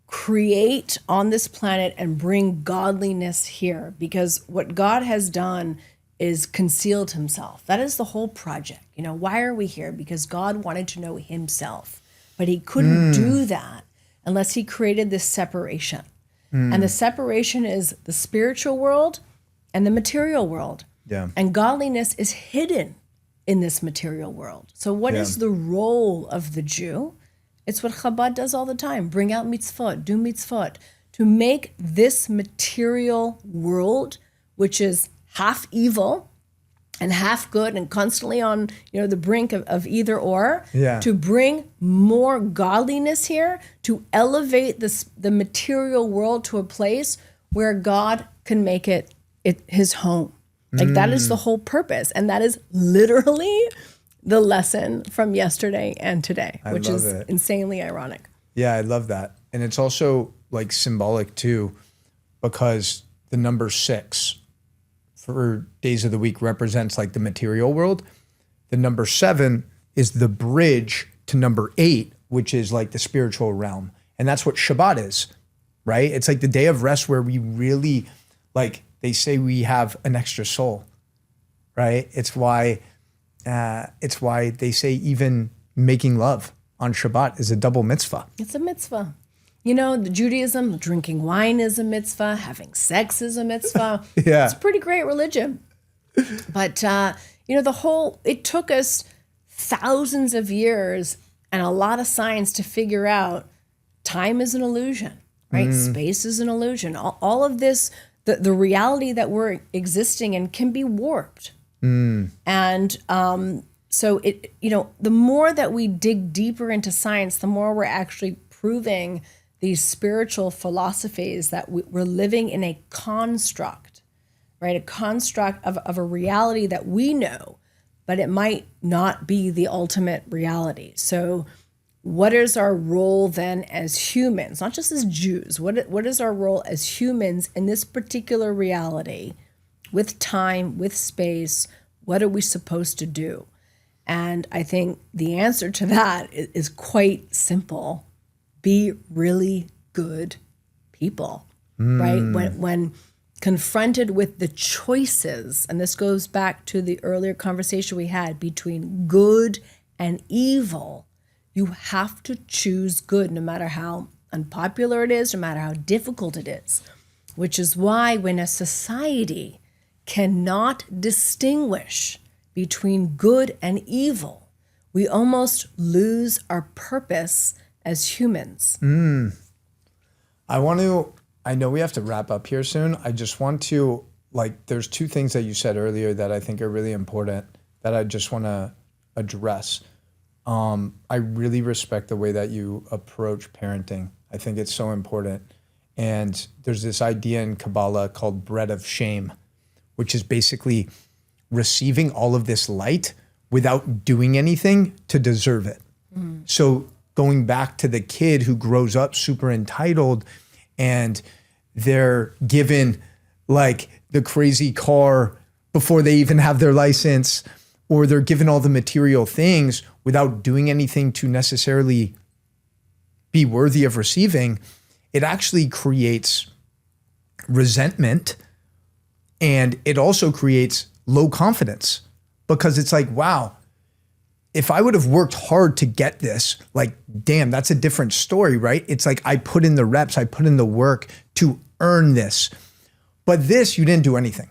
create on this planet and bring godliness here. Because what God has done is concealed himself. That is the whole project. You know, why are we here? Because God wanted to know himself, but he couldn't do that unless he created this separation. And the separation is the spiritual world and the material world. Yeah. And godliness is hidden in this material world. So what is the role of the Jew? It's what Chabad does all the time. Bring out mitzvot, do mitzvot, to make this material world, which is half evil and half good and constantly on, you know, the brink of either or, to bring more godliness here, to elevate the material world to a place where God can make it his home. Like that is the whole purpose. And that is literally the lesson from yesterday and today, which is insanely ironic. Yeah, I love that. And it's also like symbolic too, because the number 6 for days of the week represents like the material world. The number 7 is the bridge to number 8, which is like the spiritual realm. And that's what Shabbat is, right? It's like the day of rest where we really, like they say, we have an extra soul, right? It's why they say even making love on Shabbat is a double mitzvah. It's a mitzvah. You know, the Judaism, drinking wine is a mitzvah, having sex is a mitzvah. Yeah. It's a pretty great religion. But, you know, it took us thousands of years and a lot of science to figure out time is an illusion, right? Space is an illusion. All of this, the reality that we're existing in can be warped. And so it, you know, the more that we dig deeper into science, the more we're actually proving these spiritual philosophies that we're living in a construct, right? A construct of a reality that we know, but it might not be the ultimate reality. So what is our role then as humans, not just as Jews? What is our role as humans in this particular reality with time, with space? What are we supposed to do? And I think the answer to that is quite simple. Be really good people, right? When confronted with the choices, and this goes back to the earlier conversation we had between good and evil, You have to choose good, no matter how unpopular it is, no matter how difficult it is, which is why when a society cannot distinguish between good and evil, we almost lose our purpose as humans. I know we have to wrap up here soon. I just want to, there's two things that you said earlier that I think are really important that I just want to address. I really respect the way that you approach parenting. I think it's so important. And there's this idea in Kabbalah called bread of shame, which is basically receiving all of this light without doing anything to deserve it. So going back to the kid who grows up super entitled and they're given the crazy car before they even have their license, or they're given all the material things without doing anything to necessarily be worthy of receiving, it actually creates resentment, and it also creates low confidence, because it's wow, if I would have worked hard to get this, damn, that's a different story, right? It's I put in the reps, I put in the work to earn this. But this, you didn't do anything.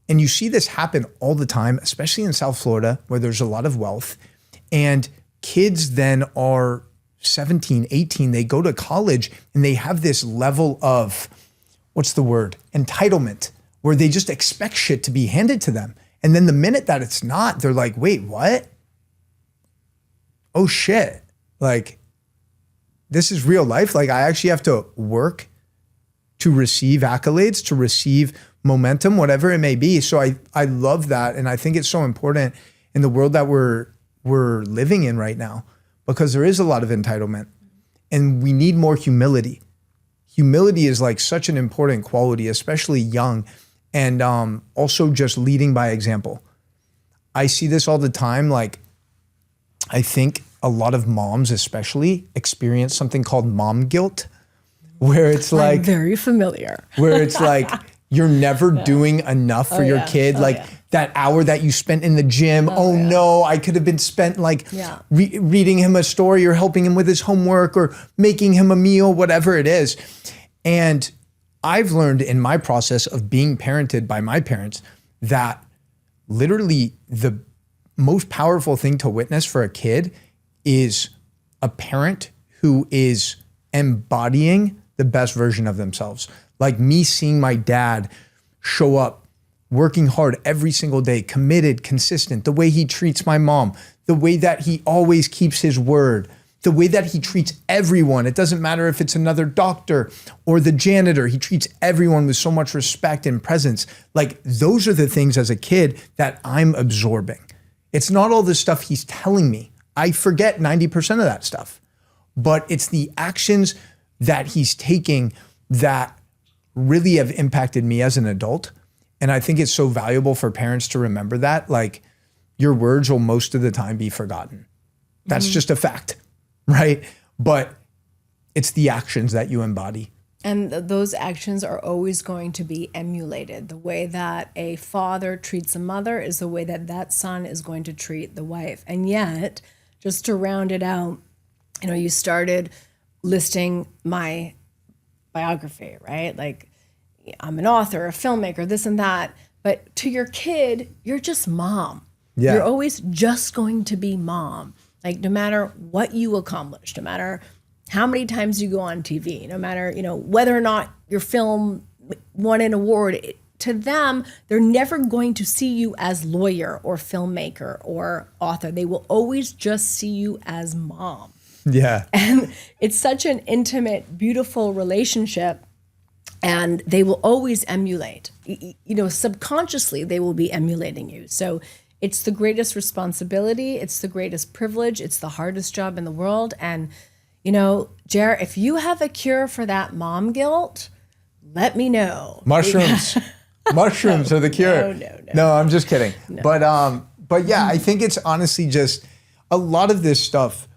And you see this happen all the time, especially in South Florida, where there's a lot of wealth. And kids then are 17, 18, they go to college and they have this level of, entitlement, where they just expect shit to be handed to them. And then the minute that it's not, they're like, wait, what? Oh shit. This is real life. I actually have to work to receive accolades, to receive momentum, whatever it may be. So I love that. And I think it's so important in the world that we're living in right now, because there is a lot of entitlement and we need more humility. Humility is such an important quality, especially young, and also just leading by example. I see this all the time. I think a lot of moms especially experience something called mom guilt, where it's I'm very familiar. where it's you're never doing enough for your kid. That hour that you spent in the gym, no, I could have been spent reading him a story or helping him with his homework or making him a meal, whatever it is. And I've learned in my process of being parented by my parents that literally the most powerful thing to witness for a kid is a parent who is embodying the best version of themselves. Me seeing my dad show up, working hard every single day, committed, consistent, the way he treats my mom, the way that he always keeps his word, the way that he treats everyone. It doesn't matter if it's another doctor or the janitor. He treats everyone with so much respect and presence. Those are the things as a kid that I'm absorbing. It's not all the stuff he's telling me. I forget 90% of that stuff, but it's the actions that he's taking that really have impacted me as an adult. And I think it's so valuable for parents to remember that, your words will most of the time be forgotten. That's just a fact, right? But it's the actions that you embody. And those actions are always going to be emulated. The way that a father treats a mother is the way that that son is going to treat the wife. And yet, just to round it out, you started listing my biography, right? I'm an author, a filmmaker, this and that. But to your kid, you're just mom. Yeah. You're always just going to be mom. No matter what you accomplish, no matter how many times you go on TV, no matter, whether or not your film won an award, to them, they're never going to see you as lawyer or filmmaker or author. They will always just see you as mom. Yeah. And it's such an intimate, beautiful relationship. And they will always emulate. Subconsciously, they will be emulating you. So it's the greatest responsibility. It's the greatest privilege. It's the hardest job in the world. And, Jer, if you have a cure for that mom guilt, let me know. Mushrooms. Mushrooms are the cure. No, I'm just kidding. No. But yeah, I think it's honestly just a lot of this stuff,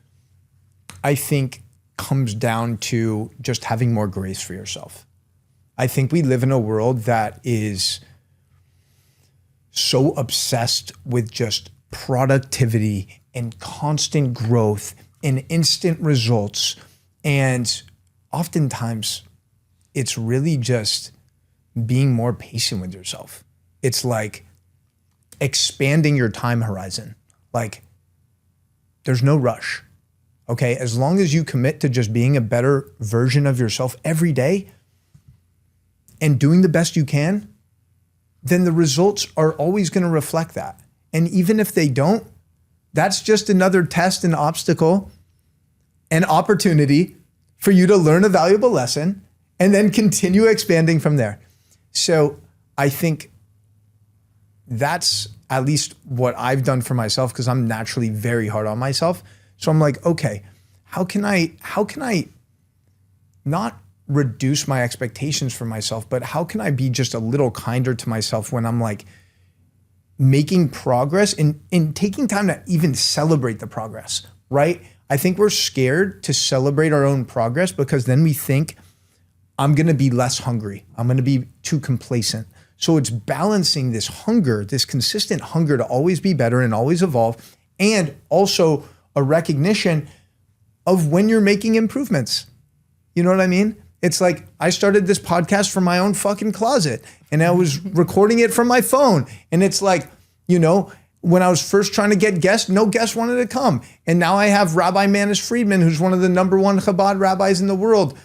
I think, comes down to just having more grace for yourself. I think we live in a world that is so obsessed with just productivity and constant growth and instant results. And oftentimes it's really just being more patient with yourself. It's like expanding your time horizon. Like, there's no rush, okay? As long as you commit to just being a better version of yourself every day and doing the best you can, then the results are always gonna reflect that. And even if they don't, that's just another test and obstacle and opportunity for you to learn a valuable lesson and then continue expanding from there. So I think that's at least what I've done for myself, because I'm naturally very hard on myself. So I'm like, okay, how can I not reduce my expectations for myself, but how can I be just a little kinder to myself when I'm like making progress and taking time to even celebrate the progress, right? I think we're scared to celebrate our own progress because then we think I'm gonna be less hungry. I'm gonna be too complacent. So it's balancing this hunger, this consistent hunger to always be better and always evolve, and also a recognition of when you're making improvements. You know what I mean? It's like I started this podcast from my own fucking closet and I was recording it from my phone. And it's like, you know, when I was first trying to get guests, no guests wanted to come. And now I have Rabbi Manish Friedman, who's one of the #1 Chabad rabbis in the world,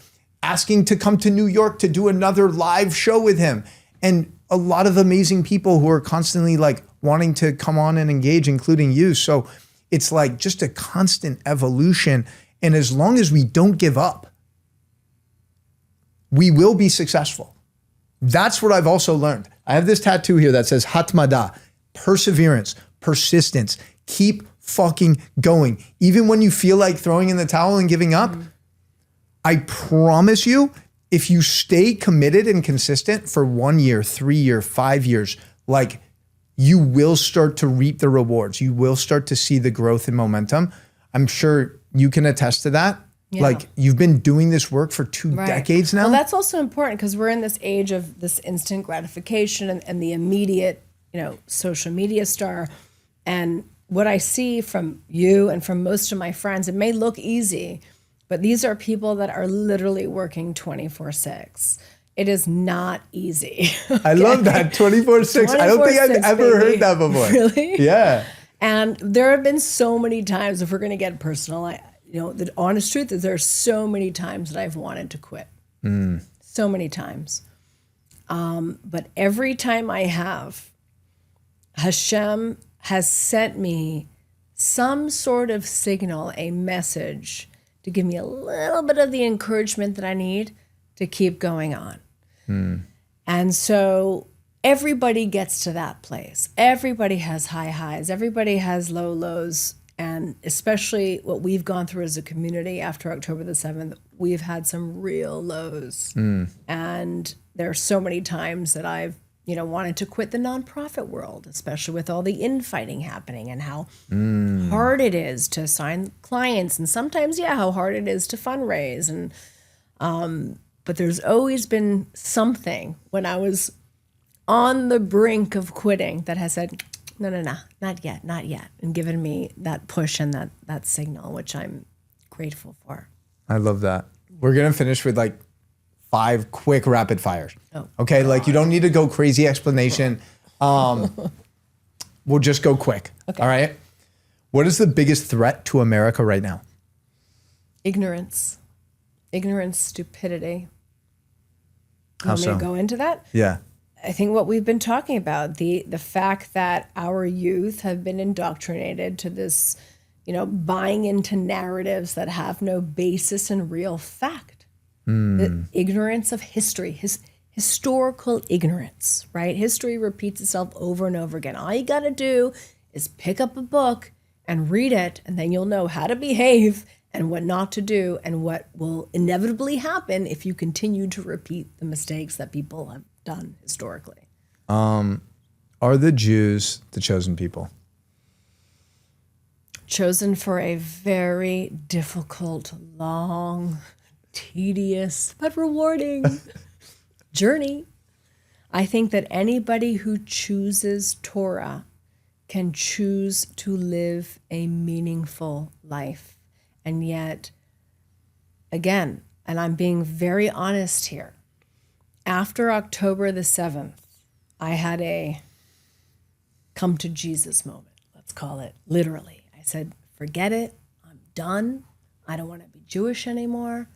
asking to come to New York to do another live show with him. And a lot of amazing people who are constantly like wanting to come on and engage, including you. So it's like just a constant evolution. And as long as we don't give up, we will be successful. That's what I've also learned. I have this tattoo here that says Hatmada, perseverance, persistence. Keep fucking going. Even when you feel like throwing in the towel and giving up, I promise you, if you stay committed and consistent for 1 year, 3 years, 5 years, like you will start to reap the rewards. You will start to see the growth and momentum. I'm sure you can attest to that. Yeah. Like you've been doing this work for 2 decades now. Well, that's also important because we're in this age of this instant gratification and the immediate, you know, social media star. And what I see from you and from most of my friends, it may look easy, but these are people that are literally working 24/6. It is not easy. Okay? I love that, 24/6. I don't think I've ever heard that before. Really? Yeah. And there have been so many times, if we're going to get personal, you know, the honest truth is there are so many times that I've wanted to quit. So many times. But every time I have, Hashem has sent me some sort of signal, a message to give me a little bit of the encouragement that I need to keep going on. And so everybody gets to that place. Everybody has high highs. Everybody has low lows. And especially what we've gone through as a community after October the 7th, we've had some real lows. And there are so many times that I've, you know, wanted to quit the nonprofit world, especially with all the infighting happening and how hard it is to sign clients. And sometimes, how hard it is to fundraise. And but there's always been something when I was on the brink of quitting that has said, no, not yet, and given me that push and that signal, which I'm grateful for. I love that. We're going to finish with like 5 quick rapid fires. Okay, like you don't need to go crazy explanation. We'll just go quick. Okay. All right. What is the biggest threat to America right now? Ignorance, stupidity. How so? Want me to go into that? Yeah. I think what we've been talking about, the fact that our youth have been indoctrinated to this, you know, buying into narratives that have no basis in real fact. The ignorance of history, historical ignorance, right? History repeats itself over and over again. All you got to do is pick up a book and read it, and then you'll know how to behave and what not to do and what will inevitably happen if you continue to repeat the mistakes that people have done historically. Are the Jews the chosen people? Chosen for a very difficult, long, tedious, but rewarding journey. I think that anybody who chooses Torah can choose to live a meaningful life. And yet, again, and I'm being very honest here, after October the 7th, I had a come to Jesus moment, let's call it, literally. I said, forget it. I'm done. I don't want to be Jewish anymore.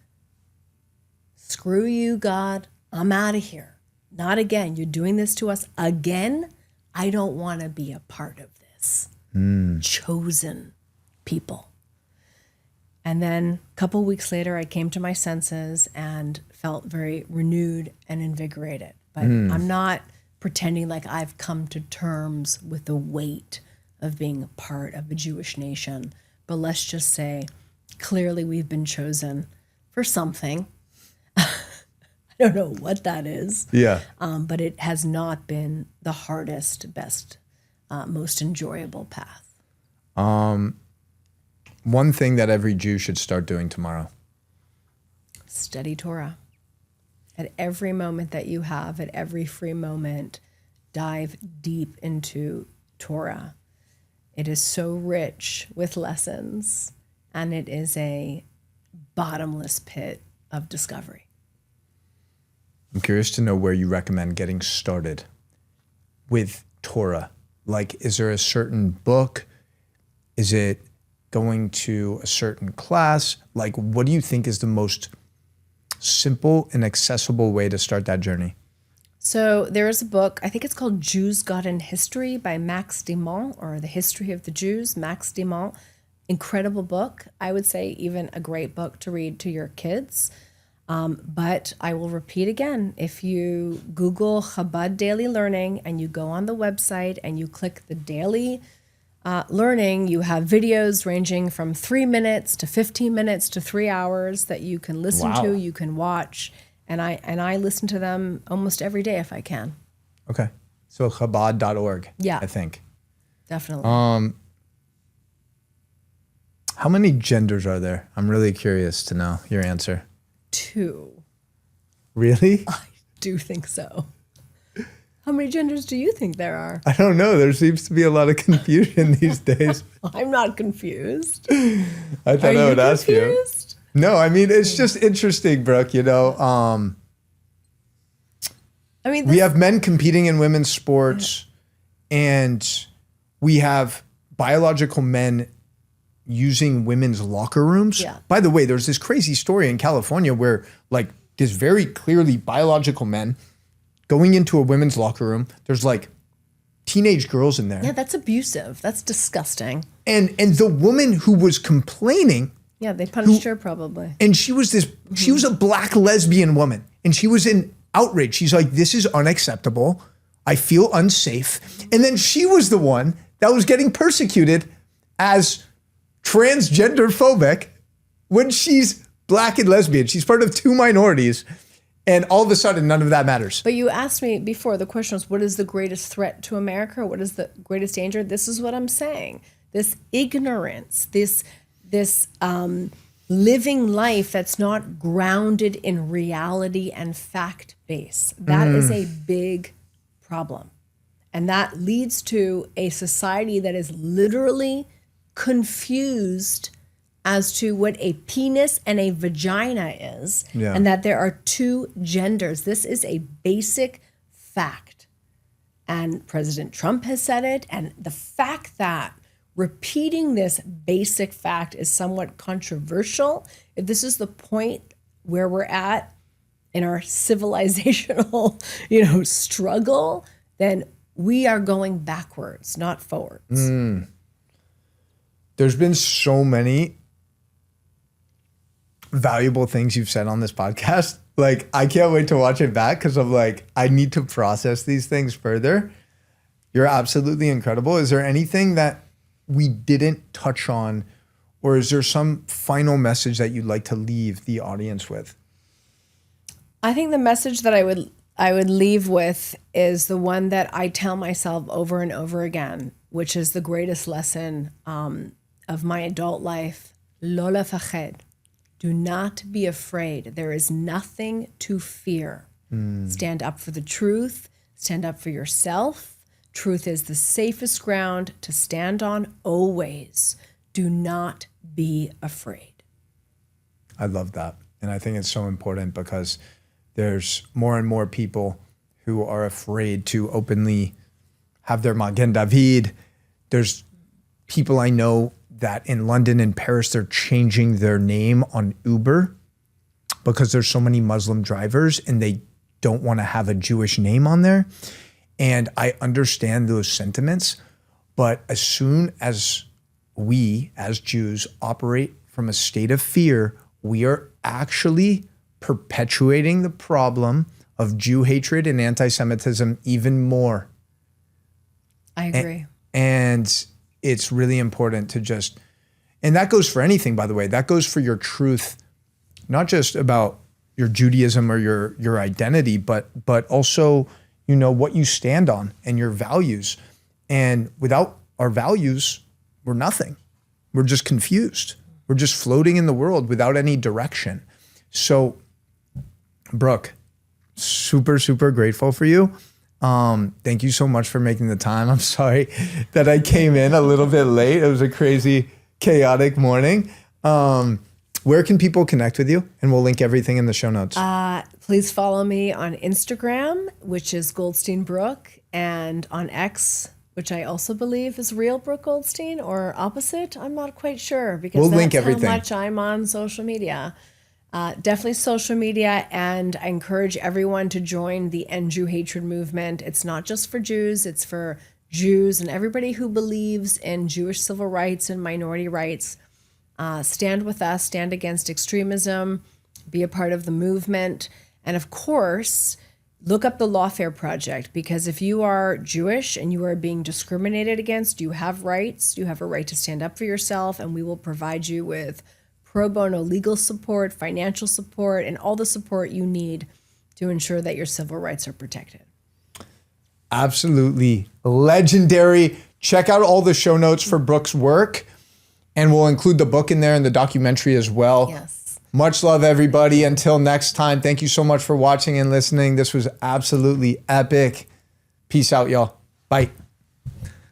Screw you, God. I'm out of here. Not again. You're doing this to us again. I don't want to be a part of this. Chosen people. And then a couple weeks later, I came to my senses and felt very renewed and invigorated. But I'm not pretending like I've come to terms with the weight of being a part of a Jewish nation. But let's just say, clearly we've been chosen for something. I don't know what that is. Yeah. But it has not been the hardest, best, most enjoyable path. One thing that every Jew should start doing tomorrow. Study Torah. At every moment that you have, at every free moment, dive deep into Torah. It is so rich with lessons, and it is a bottomless pit of discovery. I'm curious to know where you recommend getting started with Torah. Like, is there a certain book? Is it going to a certain class? Like, what do you think is the most simple and accessible way to start that journey? So there is a book, I think it's called Jews, God and History by Max Dimont, or The History of the Jews, Max Dimont. Incredible book. I would say even a great book to read to your kids. But I will repeat again, if you Google Chabad Daily Learning and you go on the website and you click the daily learning, you have videos ranging from 3 minutes to 15 minutes to 3 hours that you can listen to, you can watch. And I listen to them almost every day if I can. Okay. So Chabad.org, Yeah. I think. Definitely. How many genders are there? I'm really curious to know your answer. 2. Really? I do think so. How many genders do you think there are? I don't know. There seems to be a lot of confusion these days. I'm not confused. I thought Are I you would ask you. confused? No, I mean, it's just interesting, Brooke, you know. I mean, We have men competing in women's sports, and we have biological men using women's locker rooms. Yeah. By the way, there's this crazy story in California where, like, there's very clearly biological men going into a women's locker room. There's like teenage girls in there. yeah, that's abusive. That's disgusting. And the woman who was complaining, Yeah, they punished her probably. and she was a black lesbian woman, and she was in outrage. She's like, this is unacceptable. I feel unsafe. And then she was the one that was getting persecuted as transgender phobic when she's black and lesbian. She's part of 2 minorities. And all of a sudden, none of that matters. But you asked me before, the question was, what is the greatest threat to America? What is the greatest danger? This is what I'm saying. This ignorance, this living life that's not grounded in reality and fact base. That is a big problem. And that leads to a society that is literally confused as to what a penis and a vagina is, Yeah. and that there are 2 genders. This is a basic fact. And President Trump has said it, and the fact that repeating this basic fact is somewhat controversial, if this is the point where we're at in our civilizational, struggle, then we are going backwards, not forwards. There's been so many valuable things you've said on this podcast. Like, I can't wait to watch it back because I'm like, I need to process these things further. You're absolutely incredible. Is there anything that we didn't touch on, or is there some final message that you'd like to leave the audience with? I think the message that I would leave with is the one that I tell myself over and over again, which is the greatest lesson of my adult life. Lo lefached. Do not be afraid. There is nothing to fear. Stand up for the truth. Stand up for yourself. Truth is the safest ground to stand on always. Do not be afraid. I love that. And I think it's so important because there's more and more people who are afraid to openly have their Magen David. There's people I know that in London and Paris, they're changing their name on Uber because there's so many Muslim drivers and they don't want to have a Jewish name on there. And I understand those sentiments, but as soon as we as Jews operate from a state of fear, we are actually perpetuating the problem of Jew hatred and anti-Semitism even more. I agree. And it's really important to just, and that goes for anything, by the way, that goes for your truth, not just about your Judaism or your identity, but also, you know, what you stand on and your values. And without our values, we're nothing. We're just confused. We're just floating in the world without any direction. So, Brooke, super, super grateful for you. Thank you so much for making the time. I'm sorry that I came in a little bit late. It was a crazy, chaotic morning. Where can people connect with you? And we'll link everything in the show notes. Please follow me on Instagram, which is Goldstein Brooke, and on X, which I also believe is real Brooke Goldstein, or opposite. I'm not quite sure because we'll that's link everything. How much I'm on social media. Definitely social media, and I encourage everyone to join the End Jew Hatred movement. It's not just for Jews, it's for Jews and everybody who believes in Jewish civil rights and minority rights. Stand with us, stand against extremism, be a part of the movement. And of course, look up the Lawfare Project, because if you are Jewish and you are being discriminated against, you have rights. You have a right to stand up for yourself, and we will provide you with pro bono legal support, financial support, and all the support you need to ensure that your civil rights are protected. Absolutely legendary. Check out all the show notes for Brooke's work, and we'll include the book in there and the documentary as well. Yes. Much love, everybody. Until next time, thank you so much for watching and listening. This was absolutely epic. Peace out, y'all. Bye.